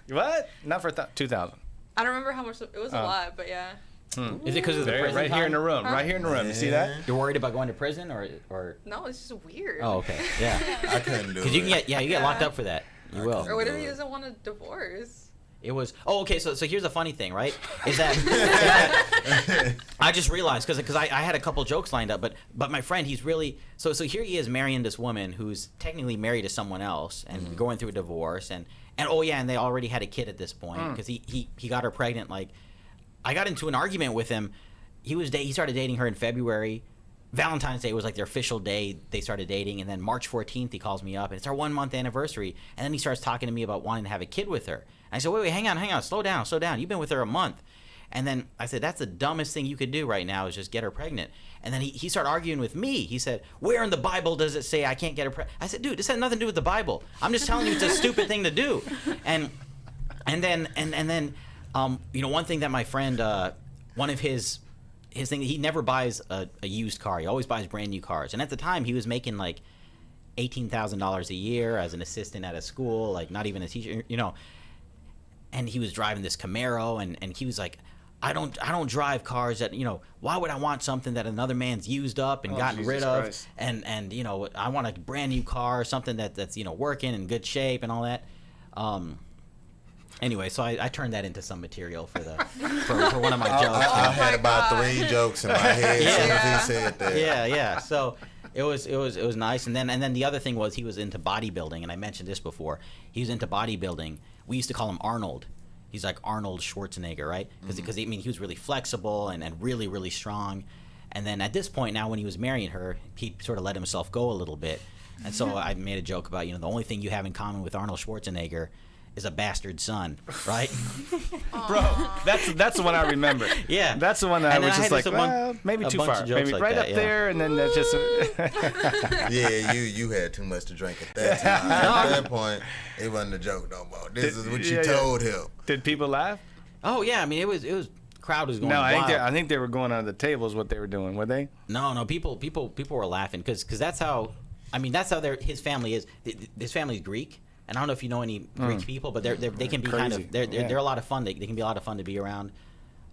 What? Not for 2,000. I don't remember how much, it was a Oh. lot, but yeah. is it because of the prison Right here in the time? room. Right here in the room. You see that? You're worried about going to prison or No, it's just weird. oh, okay, yeah, I couldn't do it. because you get locked up for that. You will. Or what if he doesn't want a divorce? It was okay. So here's a funny thing, right? Is that I just realized because I had a couple jokes lined up, but my friend, he's really so here he is marrying this woman who's technically married to someone else and going through a divorce and oh yeah, and they already had a kid at this point because he got her pregnant. Like I got into an argument with him. He started dating her in February. Valentine's Day was like their official day they started dating, and then March 14th he calls me up and it's our 1 month anniversary, and then he starts talking to me about wanting to have a kid with her. And I said, wait, hang on, slow down. You've been with her a month. And then I said, that's the dumbest thing you could do right now is just get her pregnant. And then he started arguing with me. He said, where in the Bible does it say I can't get her pregnant? I said, dude, this has nothing to do with the Bible. I'm just telling you it's a stupid thing to do. And then one thing that my friend, one of his thing, he never buys a used car. He always buys brand new cars. And at the time, he was making like $18,000 a year as an assistant at a school, like not even a teacher, And he was driving this Camaro, and he was like, I don't drive cars that, why would I want something that another man's used up and gotten Jesus rid of? Christ. And I want a brand new car, something that's working in good shape and all that. Anyway, so I turned that into some material for one of my jokes. I had my about God. 3 jokes in my head as soon as he said that. Yeah. So it was nice. And then the other thing was he was into bodybuilding, and I mentioned this before. He was into bodybuilding. We used to call him Arnold. He's like Arnold Schwarzenegger, right? Because he was really flexible and really, really strong. And then at this point now, when he was marrying her, he sort of let himself go a little bit. And so I made a joke about, the only thing you have in common with Arnold Schwarzenegger is a bastard son, right? Bro, that's the one I remember. Yeah. That's the one that I And was I just had like, this well, maybe a too bunch far. of jokes Maybe like right that, up yeah. there, and then that's just. Yeah, you had too much to drink at that time. At that point, it wasn't a joke no more. This is what you told him. Did people laugh? Oh yeah, I mean it was crowd was going No, wild. I think they were going under the tables. What they were doing, were they? No, people were laughing because that's how, I mean that's how his family is. His family's Greek, and I don't know if you know any Greek people, but they can be kind Crazy. of they're a lot of fun. They can be a lot of fun to be around.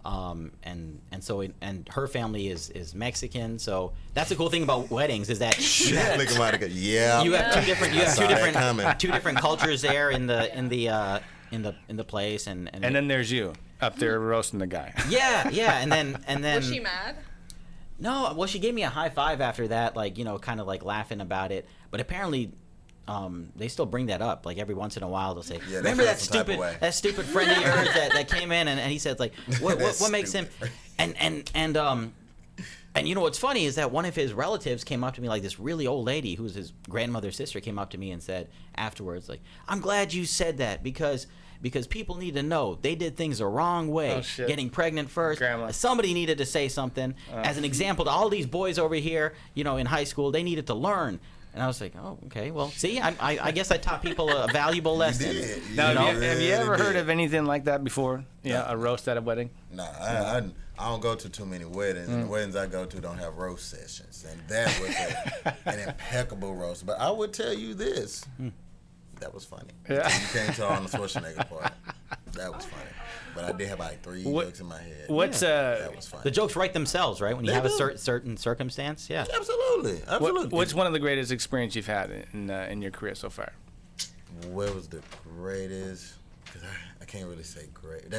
And her family is Mexican, so that's the cool thing about weddings is that you have, Look at my yeah. you have Saw that coming. two different cultures there in the place, and And then there's you up there roasting the guy. yeah, and then Was she mad? No, well, she gave me a high five after that, like, kind of like laughing about it. But apparently, they still bring that up. Like every once in a while, they'll say, Yeah, they "Remember feel that some type of stupid way." friend of yours that came in?" And he said, like, "What makes him?" And you know what's funny is that one of his relatives came up to me, like this really old lady who's his grandmother's sister, came up to me and said afterwards, like, "I'm glad you said that because people need to know they did things the wrong way, Oh, shit. getting pregnant first. Grandma. Somebody needed to say something as an example to all these boys over here, in high school. They needed to learn." And I was like, "Oh, okay. Well, see, I guess I taught people a valuable lesson." You did. Now, know? have you ever heard did. of anything like that before? Yeah, a roast at a wedding. Nah, I don't go to too many weddings. And the weddings I go to don't have roast sessions, and that was an impeccable roast. But I would tell you this: that was funny. Yeah. Until you came to Arnold Schwarzenegger part. That was funny. But I did have like 3 jokes in my head. What's That was funny. The jokes write themselves, right? When you They have a do. certain circumstance, yeah. Absolutely, absolutely. what's one of the greatest experience you've had in your career so far? What was the greatest? Because I can't really say great.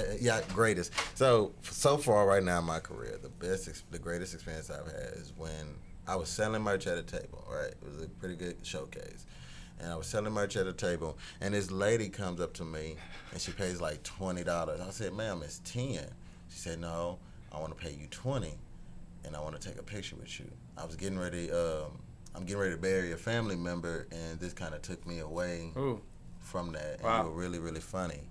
Greatest. So far right now in my career, the greatest experience I've had is when I was selling merch at a table. Right, it was a pretty good showcase, and I was selling merch at a table, and this lady comes up to me, and she pays like $20. I said, "Ma'am, it's 10." She said, "No, I want to pay you 20, and I want to take a picture with you." I was getting ready. I'm getting ready to bury a family member, and this kind of took me away from that. And Wow. you were really, really funny.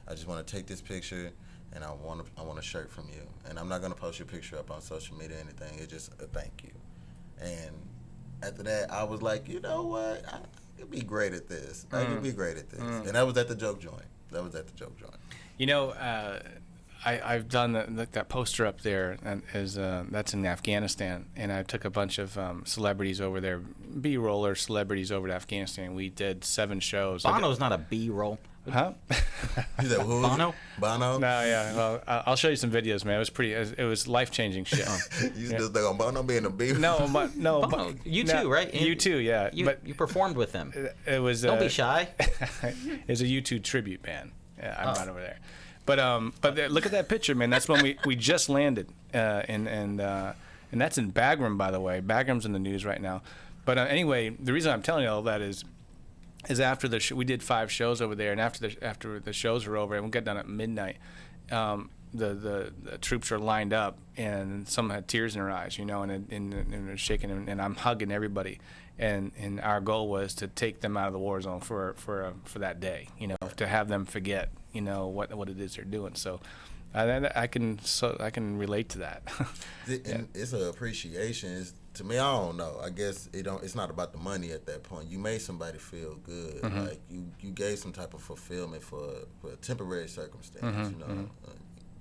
I just want to take this picture, and I want a shirt from you. And I'm not gonna post your picture up on social media or anything. It's just a thank you. And after that, I was like, you know what? I could be great at this. I could be great at this. And that was at the joke joint. You know, I've done that poster up there, and that's in Afghanistan, and I took a bunch of celebrities over there, B-roller celebrities over to Afghanistan. We did 7 shows. Bono's not a B-roll. Huh? You said who? Bono? Bono? No, yeah. Well, I'll show you some videos, man. It was pretty. It was life-changing shit. You just think on Bono being a beef? No, no. Bono, you no, too, right? You too, yeah. You performed with them. It was. Don't be shy. It's a U2 tribute band. Yeah, I'm right over there. But look at that picture, man. That's when we just landed, and that's in Bagram, by the way. Bagram's in the news right now. But anyway, the reason I'm telling you all that is after we did 5 shows over there, and after the shows were over, and we got done at midnight. The troops are lined up, and some had tears in their eyes, and they're shaking, and I'm hugging everybody, and our goal was to take them out of the war zone for that day, to have them forget, what it is they're doing. So I can relate to that. And it's an appreciation. To me, I don't know. I guess it's not about the money at that point. You made somebody feel good. Mm-hmm. Like you gave some type of fulfillment for a temporary circumstance.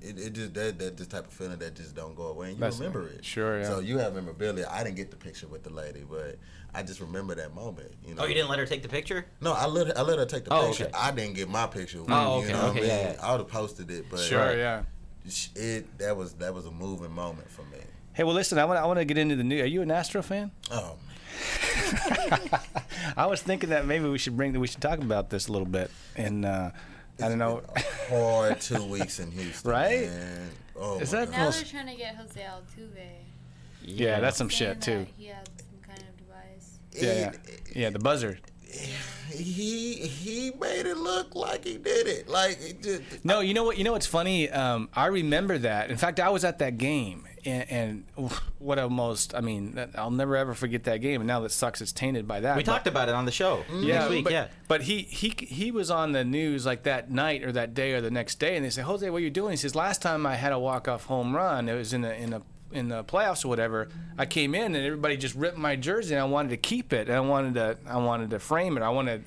It just that this type of feeling that just don't go away, and you remember it. Sure, yeah. So you have memorabilia. I didn't get the picture with the lady, but I just remember that moment. Oh, you didn't let her take the picture? No, I let her take the Oh, picture. okay. I didn't get my picture. Oh, okay, You know what I mean? yeah. I would have posted it, but Sure, yeah. that was a moving moment for me. Hey, well, listen, I want to get into the new. Are you an Astro fan? Oh I was thinking that maybe we should talk about this a little bit, and I don't know. been a hard 2 weeks in Houston, Right? man. Oh, Is my that God. Now Well, they're trying to get Jose Altuve. Yeah, that's some saying shit too. that he had some kind of device. Yeah, the buzzer. he made it look like he did it. Like it just. No, you know what? You know what's funny? I remember that. In fact, I was at that game, and what a most. I mean, I'll never ever forget that game. And now that sucks, it's tainted by that. We talked about it on the show next week. But he was on the news like that night or that day or the next day, and they say, Jose, what are you doing? He says, last time I had a walk-off home run, it was in the playoffs or whatever. I came in and everybody just ripped my jersey, and I wanted to keep it. And I wanted to frame it. I wanted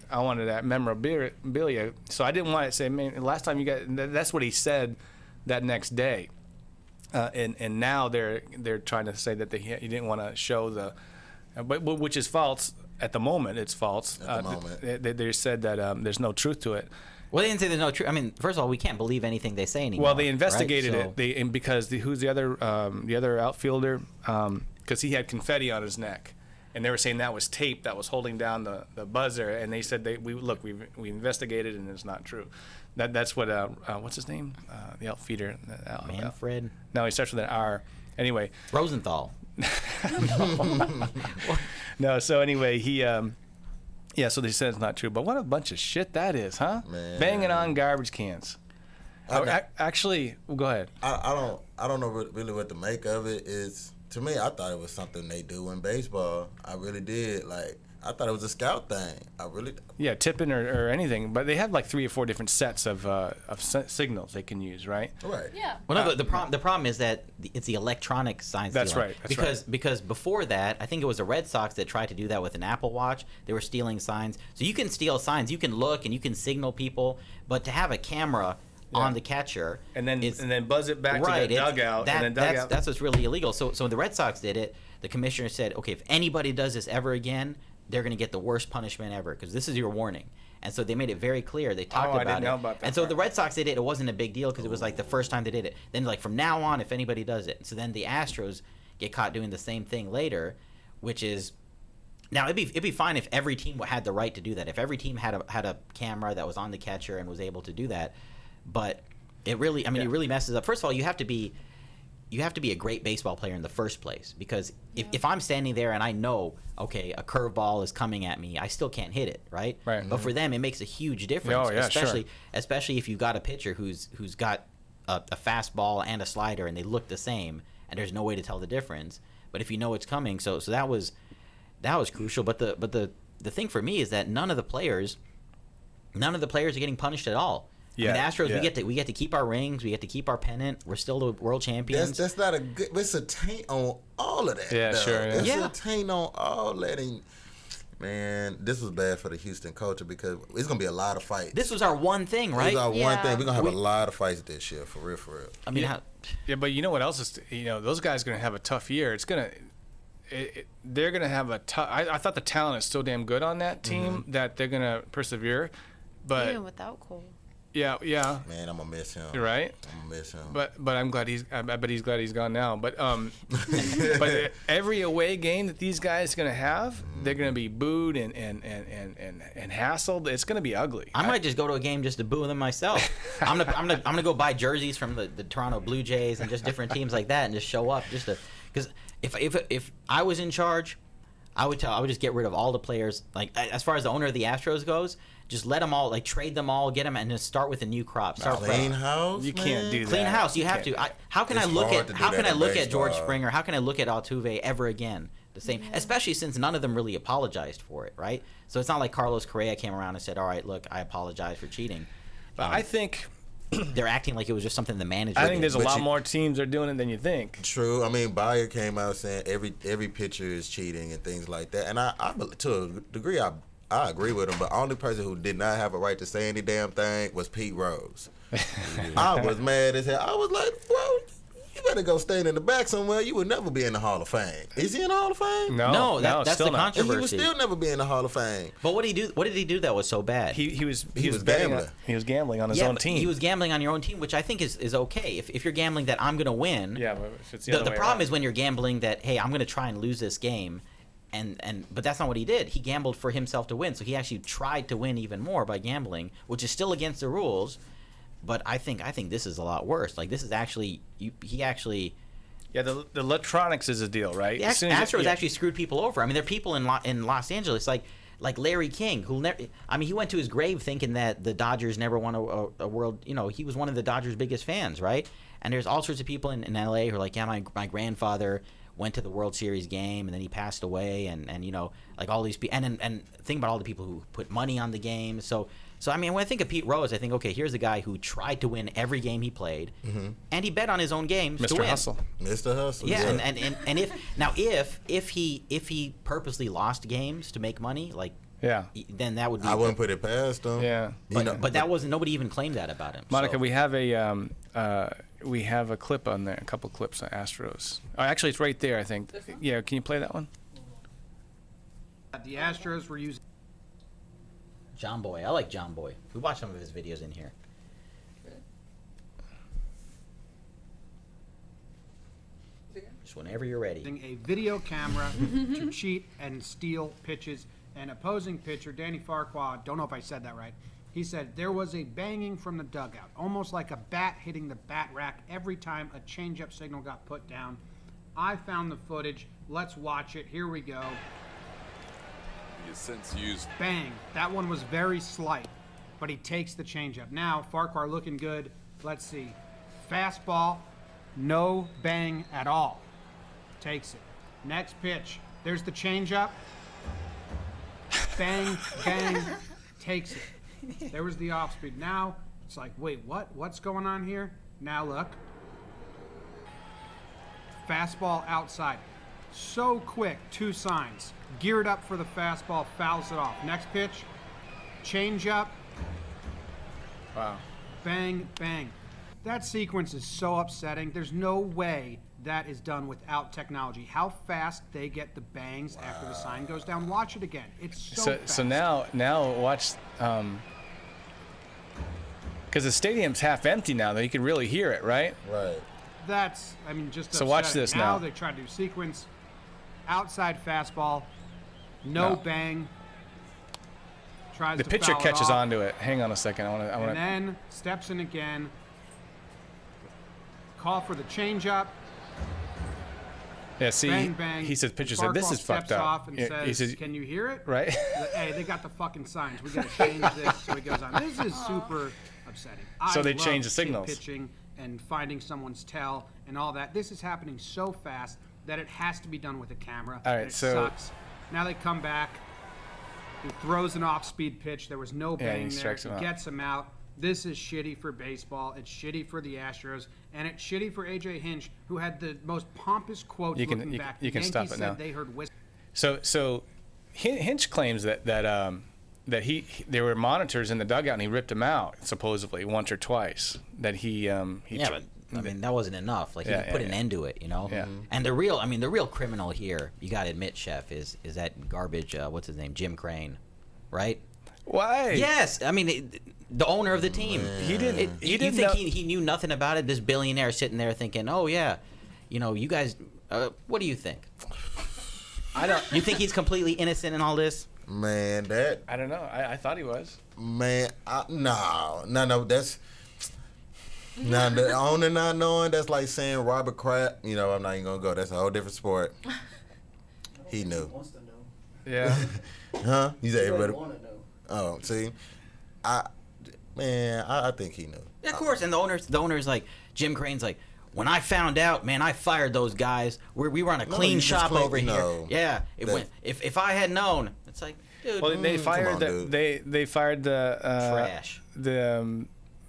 that memorabilia. So I didn't want to say, man, last time you got. That's what he said that next day. And now they're trying to say that he didn't want to show the, but which is false at the moment. It's false. At the moment. They said that there's no truth to it. Well, they didn't say there's no truth. I mean, first of all, we can't believe anything they say anymore. Well, they investigated right? it. Because who's the other outfielder? Because he had confetti on his neck, and they were saying that was tape that was holding down the buzzer. And they said we investigated and it's not true. That's what what's his name? The outfielder. Manfred. No, he starts with an R. Anyway. Rosenthal. No. So anyway, he. Yeah, so they said it's not true, but what a bunch of shit that is, huh? Man. Banging on garbage cans. Actually, go ahead. I don't know really what to make of it. Is to me, I thought it was something they do in baseball. I really did. Like I thought it was a scout thing. I really. Yeah, tipping or anything, but they have like 3 or 4 different sets of signals they can use, right? Right. Yeah. Well, no, the problem is that it's the electronic signs. That's stealing. right. That's because before that, I think it was the Red Sox that tried to do that with an Apple Watch. They were stealing signs. So you can steal signs. You can look and you can signal people, but to have a camera on the catcher and then buzz it back to the dugout. That's what's really illegal. So when the Red Sox did it, the commissioner said, okay, if anybody does this ever again, they're going to get the worst punishment ever because this is your warning. And so they made it very clear. They talked about I didn't it. know about that and so part. the Red Sox did it. It wasn't a big deal because it was like the first time they did it. Then like from now on, if anybody does it. So then the Astros get caught doing the same thing later, which is now it'd be fine if every team had the right to do that. If every team had a camera that was on the catcher and was able to do that. But it really, it really messes up. First of all, you have to be a great baseball player in the first place because if I'm standing there and I know, okay, a curveball is coming at me, I still can't hit it, right? Right. But for them, it makes a huge difference, Oh, yeah, especially if you've got a pitcher who's got a fastball and a slider and they look the same and there's no way to tell the difference. But if you know it's coming, so that was crucial. But the thing for me is that none of the players are getting punished at all. Yeah, I mean, Astros, we get to keep our rings, we get to keep our pennant. We're still the world champions. That's not a good. It's a taint on all of that. Yeah, though. sure. It's Yeah. a taint on all that. And, man, this was bad for the Houston culture because it's gonna be a lot of fights. This was our one thing, right? This is our one Yeah. thing. We're gonna have a lot of fights this year, for real, for real. I mean, Yeah, but you know what else is? Those guys are going to have a tough year. They're going to have a tough. I thought the talent is so damn good on that team that they're going to persevere. But Even without Cole. yeah, Man, I'm gonna miss him. you're right. I'm gonna miss him. But I'm glad I bet he's glad he's gone now. But but every away game that these guys are going to have, they're going to be booed and hassled. It's going to be ugly. I might just go to a game just to boo them myself. I'm gonna go buy jerseys from the Toronto Blue Jays and just different teams like that and just show up because if I was in charge, I would just get rid of all the players. Like as far as the owner of the Astros goes, just let them all trade them all, get them and just start with a new crop. Start Clean fresh. house. You man. can't do that. Clean house. You have to. How can I It's look hard at to do how that can I in look at George baseball. Springer? How can I look at Altuve ever again? The same, especially since none of them really apologized for it, right? So it's not like Carlos Correa came around and said, "All right, look, I apologize for cheating." But I think They're acting like it was just something the manager. I think did. there's a But lot you- more teams are doing it than you think. True. I mean, Bayer came out saying every pitcher is cheating and things like that. And I to a degree, I agree with him. But the only person who did not have a right to say any damn thing was Pete Rose. I was mad as hell. I was like, bro, you better go stand in the back somewhere. You would never be in the Hall of Fame. Is he in the Hall of Fame? No, that's still the not. And he would controversy. still never be in the Hall of Fame. But what did he do? What did he do that was so bad? He was was betting gambling. he was gambling on his yeah, own but team. he was gambling on your own team, which I think is okay. If you're gambling that I'm going to win, yeah, but if it's the, the other way problem around. is when you're gambling that, hey, I'm going to try and lose this game, but that's not what he did. He gambled for himself to win, so he actually tried to win even more by gambling, which is still against the rules. But I think this is a lot worse. Like this is actually he actually. Yeah, the electronics is a deal, right? The As soon as Astros yeah. actually screwed people over. I mean, there are people in Los Angeles, like like Larry King, who never, I mean, he went to his grave thinking that the Dodgers never won a world, you know, he was one of the Dodgers' biggest fans, right? And there's all sorts of people in LA who are like, yeah, my grandfather went to the World Series game and then he passed away, and you know, like all these people, and think about all the people who put money on the game. So I mean, when I think of Pete Rose, I think, okay, here's a guy who tried to win every game he played, and he bet on his own games to win. Mr. Hustle. Mr. Hustle. Yeah, and if he purposely lost games to make money, like, Yeah. then that would be. I wouldn't put it past him. Yeah. But that wasn't. Nobody even claimed that about him. Monica, so. we have a clip on there, a couple clips on Astros. Oh, actually, it's right there, I think. Yeah, can you play that one? The Astros were using. John Boy, I like John Boy. We watched some of his videos in here. Just whenever you're ready. A video camera to cheat and steal pitches. And opposing pitcher, Danny Farquaad, don't know if I said that right, he said there was a banging from the dugout, almost like a bat hitting the bat rack every time a changeup signal got put down. I found the footage. Let's watch it. Here we go. He has since used. Bang. That one was very slight, but he takes the changeup. Now, Farquhar looking good. Let's see. Fastball, no bang at all. Takes it. Next pitch. There's the changeup. Bang, bang, takes it. There was the off speed. Now, it's like, wait, what? What's going on here? Now look. Fastball outside. So quick, 2 signs. Geared up for the fastball, fouls it off. Next pitch, change up. Wow. Bang, bang. That sequence is so upsetting. There's no way that is done without technology. How fast they get the bangs after the sign goes down. Watch it again. It's so fast. So now watch, because the stadium's half empty now, though you can really hear it, right? Right. That's, I mean, just So watch upsetting. this now. They try to do sequence. Outside fastball. No bang. Tries The to pitcher foul it catches off. onto it. Hang on a second. I want And to. then steps in again. Call for the changeup. Yeah. See, Bang, bang. he says, pitcher said, "This Farquhar is fucked steps up." off and Yeah, says, he says, "Can you hear it?" right? Hey, they got the fucking signs. We got to change this. So he goes on. This is super upsetting. So I they love change the kid signals. pitching and finding someone's tell and all that. This is happening so fast that it has to be done with a camera. All right, and it so- sucks. Now they come back. He throws an off-speed pitch. There was no Yeah, bang he there. strikes He him out. gets him out. This is shitty for baseball. It's shitty for the Astros, and it's shitty for AJ Hinch, who had the most pompous quotes You can- looking you- back. you The can stop Yankees it said now. They heard whistles. So Hinch claims that there were monitors in the dugout and he ripped them out supposedly once or twice. That he Yeah, but I mean that wasn't enough. Like he Yeah, put yeah, an yeah. end to it, you know. Yeah. And the real criminal here, you got to admit, Chef, is that garbage. What's his name? Jim Crane, right? why? Yes, I mean the owner of the team. He didn't. You didn't think know- he knew nothing about it? This billionaire sitting there thinking, oh yeah, you know, you guys, what do you think? I don't. You think he's completely innocent in all this? Man, that I don't know. I thought he was. man, no. That's now the owner not knowing. That's like saying Robert Kraft. You know, I'm not even gonna go. That's a whole different sport. He knew, Wants to know. Yeah. huh? You say Everybody everybody. want to know. Oh, see, I think he knew. Yeah, of course. And the owner's like, Jim Crane's like, when I found out, man, I fired those guys. We were on a No, clean you just shop claim- over no. here. Yeah, it That- went. If I had known, it's like, dude, Well, they come fired on, the dude. they fired the trash.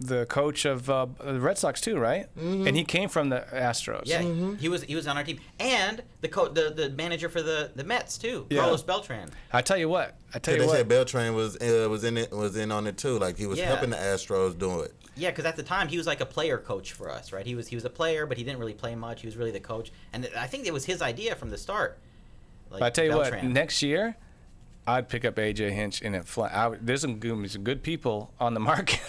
the coach of the Red Sox too, right? And he came from the Astros. Yeah, he was on our team, and the manager for the Mets too, Yeah. Carlos Beltran. I tell you what. They said Beltran was in on it too. Like he was Yeah. helping the Astros do it. Yeah, because at the time he was like a player coach for us, right? He was a player, but he didn't really play much. He was really the coach, and I think it was his idea from the start. Like I tell you what. Beltran. Next year, I'd pick up AJ Hinch in a flat. There's some good people on the market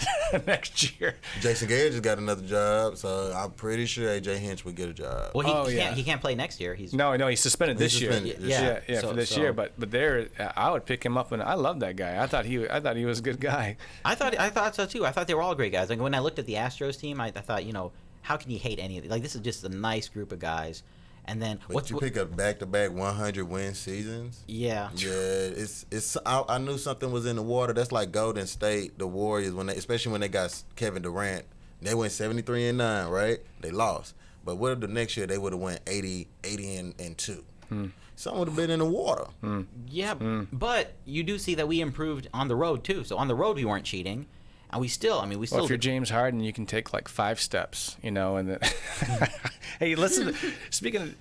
next year. Jason Gage has got another job, so I'm pretty sure AJ Hinch would get a job. Well, Oh, he can't play next year. He's No, he's suspended He's this year. suspended this year. Yeah, So- for this so- year. But there, I would pick him up, and I love that guy. I thought he was a good guy. I thought so too. I thought they were all great guys. Like when I looked at the Astros team, I thought, you know, how can you hate any of them? Like this is just a nice group of guys, And then But you pick up back-to-back 100-win seasons. Yeah. Yeah, it's. I knew something was in the water. That's like Golden State, the Warriors, especially when they got Kevin Durant. They went 73-9, right? They lost. But what if the next year they would have went 80 and 2? Something would have been in the water. Yeah, but you do see that we improved on the road too. So on the road we weren't cheating, and we still. Well, if you're James Harden, you can take like 5 steps, and then. Hey, listen. Speaking of,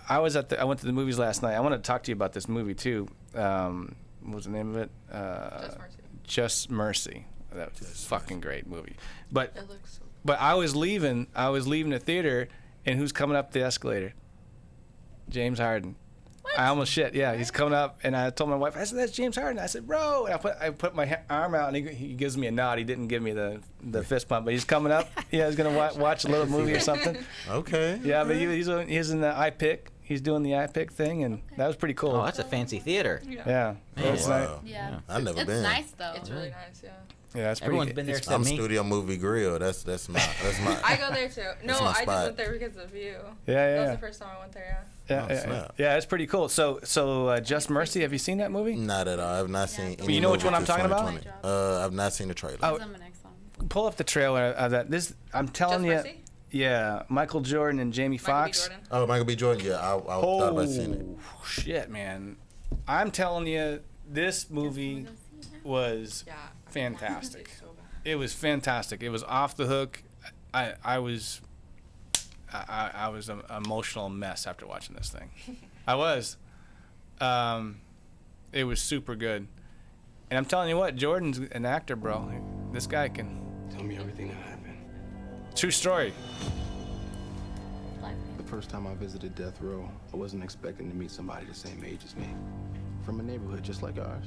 I went to the movies last night. I want to talk to you about this movie too. What was the name of it? Just Mercy. Just Mercy. That was a fucking great movie. But It looks so but I was leaving the theater, and who's coming up the escalator? James Harden. I almost shit. Yeah, he's coming up, and I told my wife, I said, "That's James Harden." I said, "Bro," and I put my arm out, and he gives me a nod. He didn't give me the fist pump, but he's coming up. Yeah, he's gonna watch a little movie or something. Okay. Yeah, but he's in the iPick. He's doing the iPick thing, and that was pretty cool. Oh, that's a fancy theater. Yeah. Man. That's nice. Wow. Yeah. I've never It's been. nice though. It's really nice, yeah. Yeah, that's pretty. Everyone's been there except I'm me. Studio Movie Grill. That's my. I go there too. No, That's my I just spot. went there because of you. Yeah, That yeah. was the first time I went there, Yeah, Oh, yeah, snap. yeah, it's pretty cool. So, Just Mercy. Have you seen that movie? Not at all. I've not seen. Any You know which movie one I'm since talking about? 2020. I've not seen the trailer. Oh. It's on the next one. Pull up the trailer of that. I'm telling Just you. Mercy? Yeah, Michael Jordan and Jamie Michael B. Foxx. Jordan. Oh, Michael B. Jordan. Yeah, I thought about seeing it. Shit, man. I'm telling you, this movie was Yeah. fantastic. It's so bad. It was fantastic. It was off the hook. I was an emotional mess after watching this thing. I was. It was super good. And I'm telling you what, Jordan's an actor, bro. This guy can. Tell me everything that happened. True story. The first time I visited death row, I wasn't expecting to meet somebody the same age as me. From a neighborhood just like ours.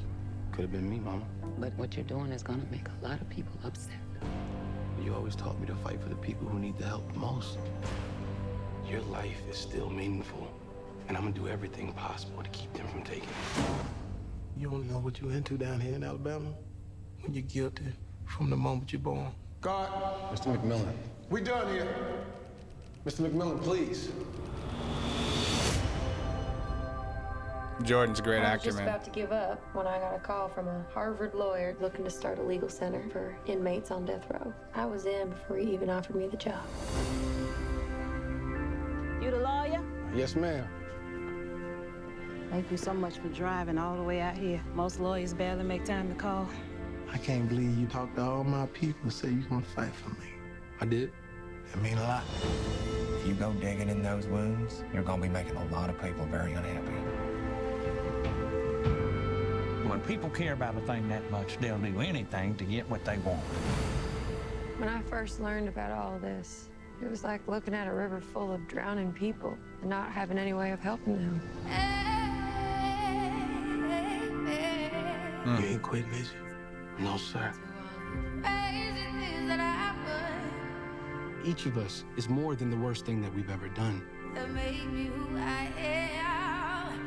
Could have been me, Mama. But what you're doing is gonna make a lot of people upset. You always taught me to fight for the people who need the help the most. Your life is still meaningful, and I'm gonna do everything possible to keep them from taking it. You don't know what you're into down here in Alabama when you're guilty from the moment you're born. God, Mr. McMillan. we done here. Mr. McMillan, please. Jordan's a great I was actor, just man. about to give up when I got a call from a Harvard lawyer looking to start a legal center for inmates on death row. I was in before he even offered me the job. You the lawyer? Yes, ma'am. Thank you so much for driving all the way out here. Most lawyers barely make time to call. I can't believe you talked to all my people and said you're gonna fight for me. I did. It mean a lot. If you go digging in those wounds, you're gonna be making a lot of people very unhappy. When people care about a thing that much, they'll do anything to get what they want. When I first learned about all this, it was like looking at a river full of drowning people and not having any way of helping them. You ain't quitting, is you? No, sir. Each of us is more than the worst thing that we've ever done.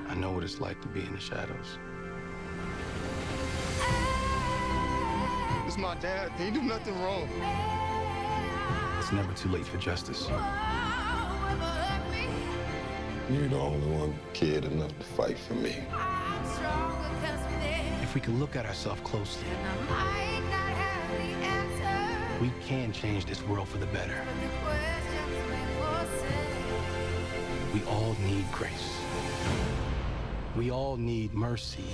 I know what it's like to be in the shadows. It's my dad. He do nothing wrong. It's never too late for justice. You're the only one kid enough to fight for me. If we can look at ourselves closely, we can change this world for the better. We all need grace. We all need mercy.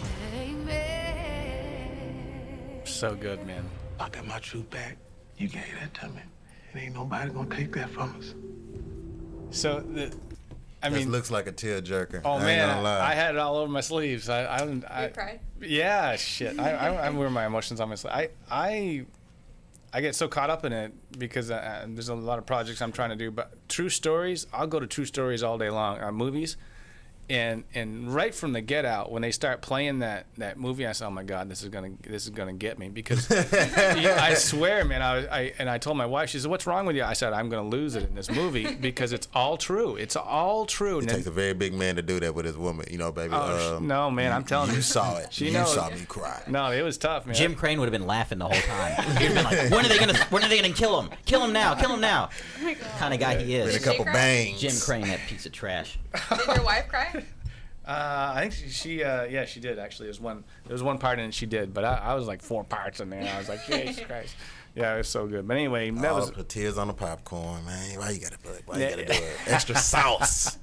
So good, man. I got my truth back. You gave that to me. And ain't nobody gonna take that from us. So, I This mean, looks like a tearjerker. oh I ain't man, gonna lie. I had it all over my sleeves. I You cried? yeah, shit. I wear my emotions on my sleeve. I get so caught up in it because there's a lot of projects I'm trying to do. But true stories, I'll go to true stories all day long. Movies, And right from the get out, when they start playing that movie, I said, "Oh my God, this is gonna get me," because I swear, man, I told my wife, she said, "What's wrong with you?" I said, "I'm gonna lose it in this movie because it's all true. It's all true." It takes a very big man to do that with his woman, baby. No, man, I'm telling you, you saw it. She you knows. saw me cry. No, it was tough, man. Jim Crane would have been laughing the whole time. He'd been like, "When are they gonna kill him? Kill him now! Kill him now!" Kind of guy he is. With a couple bangs. Jim Crane, that piece of trash. Did your wife cry? I think she did actually. There was one part in it she did, but I was like 4 parts in there. I was like, Jesus Christ. Yeah, it was so good. But anyway, that was the tears on the popcorn, man. Why you gotta do it? Extra sauce.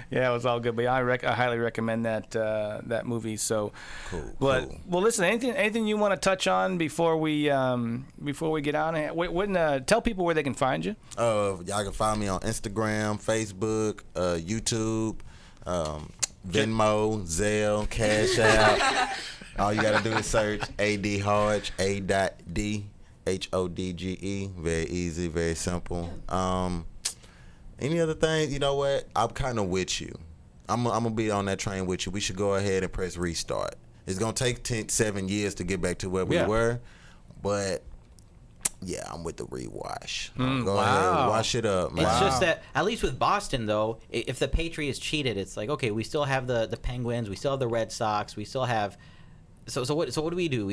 Yeah, it was all good. But I highly recommend that movie. So cool. Well, listen. Anything you want to touch on before we get on? Tell people where they can find you. Y'all can find me on Instagram, Facebook, YouTube. Venmo, Zelle, Cash App. All you gotta do is search A.D. Hodge, A.D. Hodge. Very easy, very simple. Any other things? You know what? I'm kind of with you. I'm gonna be on that train with you. We should go ahead and press restart. It's gonna take 7 years to get back to where we were, but yeah, I'm with the rewash. Go ahead, wash it up, man. It's just that, at least with Boston, though, if the Patriots cheated, it's like, okay, we still have the Penguins, we still have the Red Sox, we still have. So what do we do?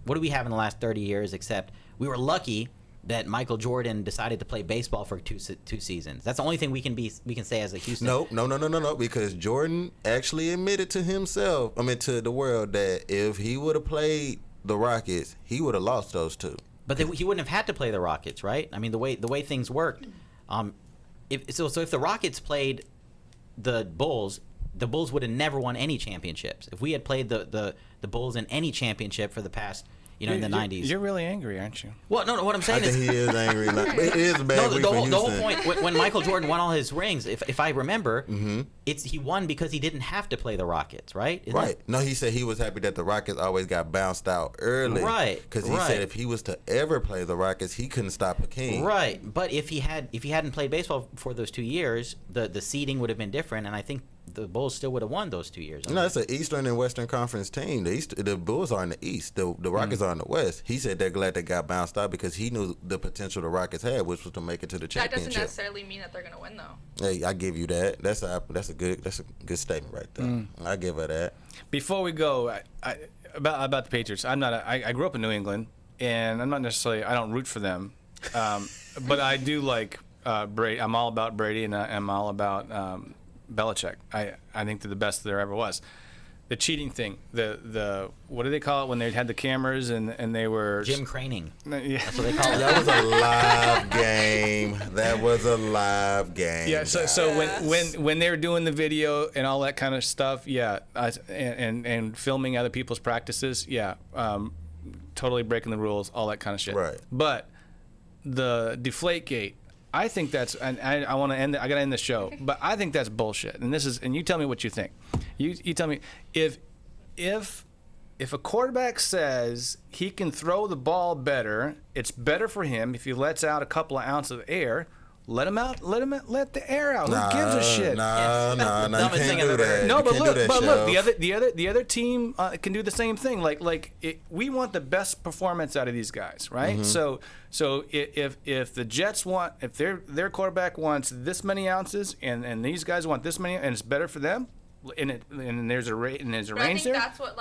What do we have in the last 30 years? Except we were lucky that Michael Jordan decided to play baseball for two seasons. That's the only thing we can say as a Houston. No, because Jordan actually admitted to himself, to the world, that if he would have played the Rockets, he would have lost those two. But he wouldn't have had to play the Rockets, right? I mean, the way things worked. If the Rockets played the Bulls would have never won any championships. If we had played the Bulls in any championship for the past, in the 90s. You're really angry, aren't you? Well, no. What I'm saying is he is angry. It is a bad week for Houston. The whole point when Michael Jordan won all his rings, if I remember, he won because he didn't have to play the Rockets, right? No, he said he was happy that the Rockets always got bounced out early. Right. Because he said if he was to ever play the Rockets, he couldn't stop a king. Right. But if he hadn't played baseball for those 2 years, the seeding would have been different, and I think the Bulls still would have won those 2 years. No, it's an Eastern and Western Conference team. The Bulls are in the East. The Rockets are in the West. He said they're glad they got bounced out because he knew the potential the Rockets had, which was to make it to the championship. That doesn't necessarily mean that they're going to win, though. Hey, I give you that. That's a good statement right there. I give her that. Before we go, about the Patriots, I grew up in New England, and I'm not necessarily, I don't root for them, but I do like Brady. I'm all about Brady, and I'm all about Belichick. I think they're the best there ever was. The cheating thing, the what do they call it when they had the cameras and they were Jim Craning. Yeah. That's what they call it. That was a live game. That was a live game. Yeah. So when they were doing the video and all that kind of stuff, and filming other people's practices, totally breaking the rules, all that kind of shit. Right. But the Deflategate, I think that's, and I want to end. I got to end the show, but I think that's bullshit. And you tell me what you think. You tell me if a quarterback says he can throw the ball better, it's better for him if he lets out a couple of ounces of air. Let him out. Let the air out. Who gives a shit? No, you can't do that. No, but look, Shelf. the other team can do the same thing. We want the best performance out of these guys, right? So if the Jets want, if their quarterback wants this many ounces, and these guys want this many, and it's better for them, and there's a range there. I think that's what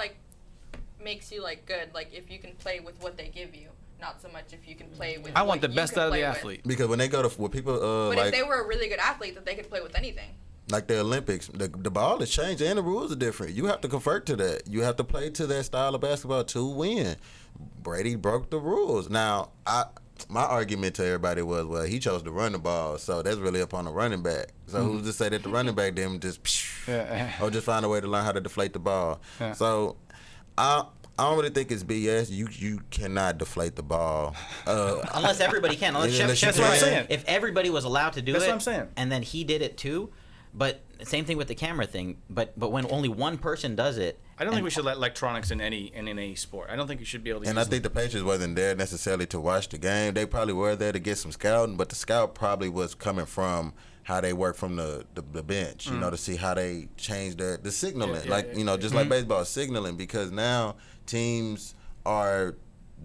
makes you good. If you can play with what they give you. Not so much if you can play with. I want the best out of the athlete. Because when they go to with people, but if they were a really good athlete, that they could play with anything. Like the Olympics, the ball is changed and the rules are different. You have to convert to that. You have to play to that style of basketball to win. Brady broke the rules. Now, my argument to everybody was, well, he chose to run the ball, so that's really up on the running back. So who's to say that the running back didn't just, or just find a way to learn how to deflate the ball? Yeah. So, I don't really think it's BS. You cannot deflate the ball. Unless everybody can. That's what I'm saying. If everybody was allowed to do that's what I'm saying. And then he did it too, but same thing with the camera thing. But when only one person does it. I don't think we should let electronics in any sport. I don't think you should be able to And I think the Patriots wasn't there necessarily to watch the game. They probably were there to get some scouting, but the scout probably was coming from how they work from the bench, you know, to see how they change the signaling, just Mm-hmm. like baseball signaling, because now teams are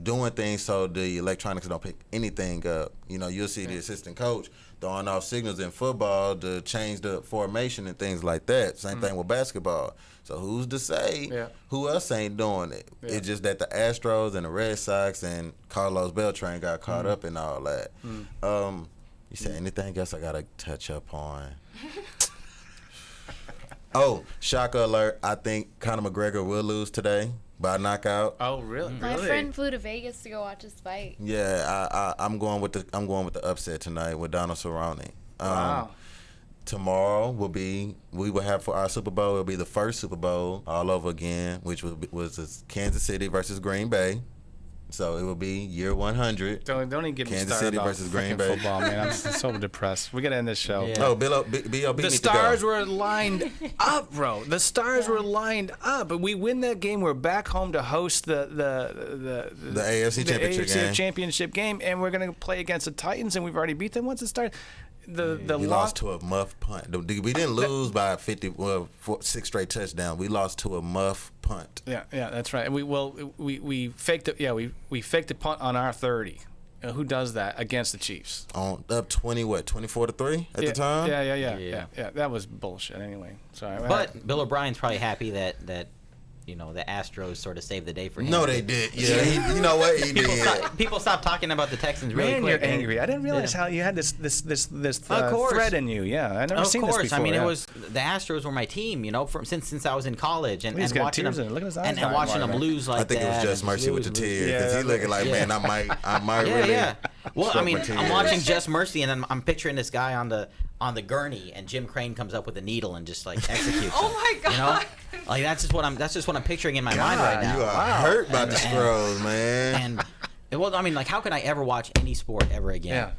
doing things so the electronics don't pick anything up. You know, you'll see the assistant coach throwing off signals in football to change the formation and things like that. Same thing with basketball. So who's to say who else ain't doing it? Yeah. It's just that the Astros and the Red Sox and Carlos Beltran got caught up in all that. You said anything else I got to touch up on? Oh, shocker alert. I think Conor McGregor will lose today by knockout. Oh, really? My friend flew to Vegas to go watch his fight. Yeah, I'm going with the upset tonight with Donald Cerrone. Wow. Tomorrow we will have for our Super Bowl. It'll be the first Super Bowl all over again, which was Kansas City versus Green Bay. So it will be year 100. Don't even get me Kansas started City about versus Green freaking Bay. football, man. I'm so depressed. We got to end this show. Yeah. Oh, B.O.B. The needs stars to go. were lined up, bro. The stars were lined up. But we win that game. We're back home to host the AFC Championship game. Championship game, and we're going to play against the Titans, and we've already beat them once it started. We lost to a muff punt. We didn't lose by 6 straight touchdowns. We lost to a muff punt. Yeah, that's right. And we faked it. Yeah, we faked a punt on our 30. Who does that against the Chiefs? On up 24-3 at the time. Yeah. That was bullshit. Anyway, sorry. But Bill O'Brien's probably happy that the Astros sort of saved the day for him. No, they did. Yeah, you know what? He did. People stopped talking about the Texans really Man, quick. you're angry. I didn't realize how you had this thread in you. Yeah, I never seen this before. Of course. I mean, it was the Astros were my team, since I was in college, and watching them Look at his eyes. and watching them lose like that. I think it was Just Mercy with the tears, because he looking like, man, I might really. Yeah. Well, I mean, I'm watching Just Mercy, and I'm picturing this guy on the gurney, and Jim Crane comes up with a needle and just like executes Oh him, my God. Like that's just what I'm picturing in my mind right now. You are hurt by the Stros, man. And well, I mean, like, how can I ever watch any sport ever again?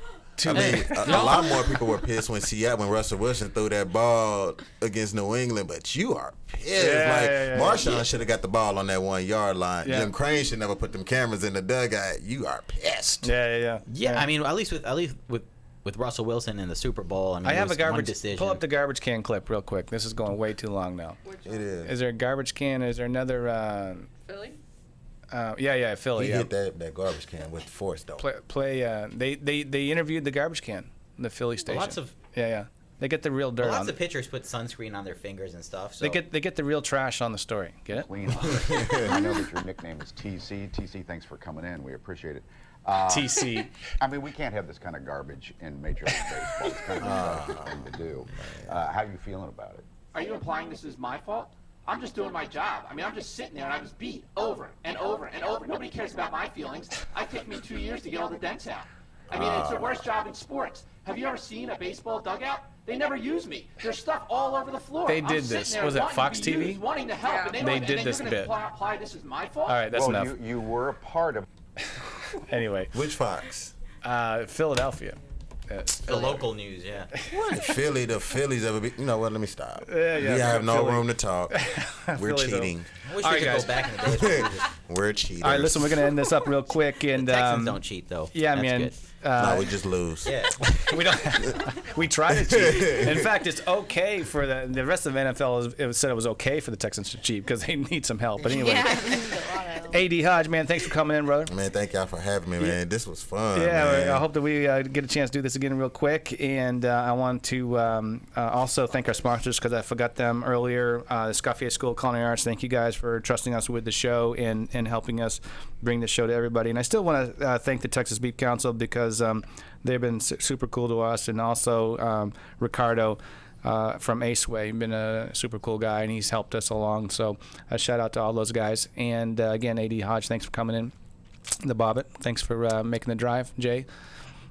Yeah. I mean, a lot more people were pissed when Russell Wilson threw that ball against New England, but you are pissed. Marshawn should have got the ball on that 1 yard line. Jim Crane should never put them cameras in the dugout. You are pissed. Yeah. I mean, at least with Russell Wilson in the Super Bowl, I have a garbage decision. Pull up the garbage can clip real quick. This is going way too long now. It is. Is there a garbage can? Is there another? Philly? Philly. He hit that garbage can with force though. They interviewed the garbage can, the Philly station. Lots of They get the real dirt. Lots of pitchers put sunscreen on their fingers and stuff. So. They get the real trash on the story. Get it? I know that your nickname is TC. TC, thanks for coming in. We appreciate it. TC. I mean, we can't have this kind of garbage in Major League Baseball. It's kind of a thing to do. How are you feeling about it? Are you implying this is my fault? I'm just doing my job. I mean, I'm just sitting there and I was beat over and over and over. Nobody cares about my feelings. It took me 2 years to get all the dents out. I mean, it's the worst job in sports. Have you ever seen a baseball dugout? They never use me. There's stuff all over the floor. They did this. Was it Fox TV? Used, wanting to help, and they did this bit. Apply this is my fault? All right, that's enough. You were a part of. Anyway. Which Fox? Philadelphia. The local news, yeah. The Phillies ever be? You know what? Let me stop. Yeah. We have no room to talk. We're cheating. I wish we could go back in the days. We're cheaters. All right, listen, we're gonna end this up real quick, and the Texans don't cheat though. Yeah, That's man. Good. No, we just lose. Yeah. We don't. We try to cheat. In fact, it's okay for the rest of the NFL. It said it was okay for the Texans to cheat because they need some help. But anyway, AD Hodge, man, thanks for coming in, brother. Man, thank y'all for having me, man. This was fun. Yeah, man. I hope that we get a chance to do this again real quick. And I want to also thank our sponsors because I forgot them earlier. The Scaffier School of Culinary Arts. Thank you guys for trusting us with the show and helping us bring the show to everybody. And I still want to thank the Texas Beef Council because they've been super cool to us, and also Ricardo from Aceway, been a super cool guy, and he's helped us along. So a shout out to all those guys. And again, AD Hodge, thanks for coming in. The Bobbit, thanks for making the drive. Jay,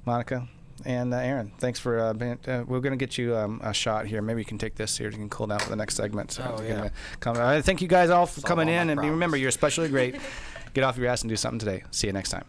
Monica, and Aaron, thanks for being. We're gonna get you a shot here. Maybe you can take this here. You can cool down for the next segment. So thank you guys all for coming in, and remember, you're especially great. Get off your ass and do something today. See you next time.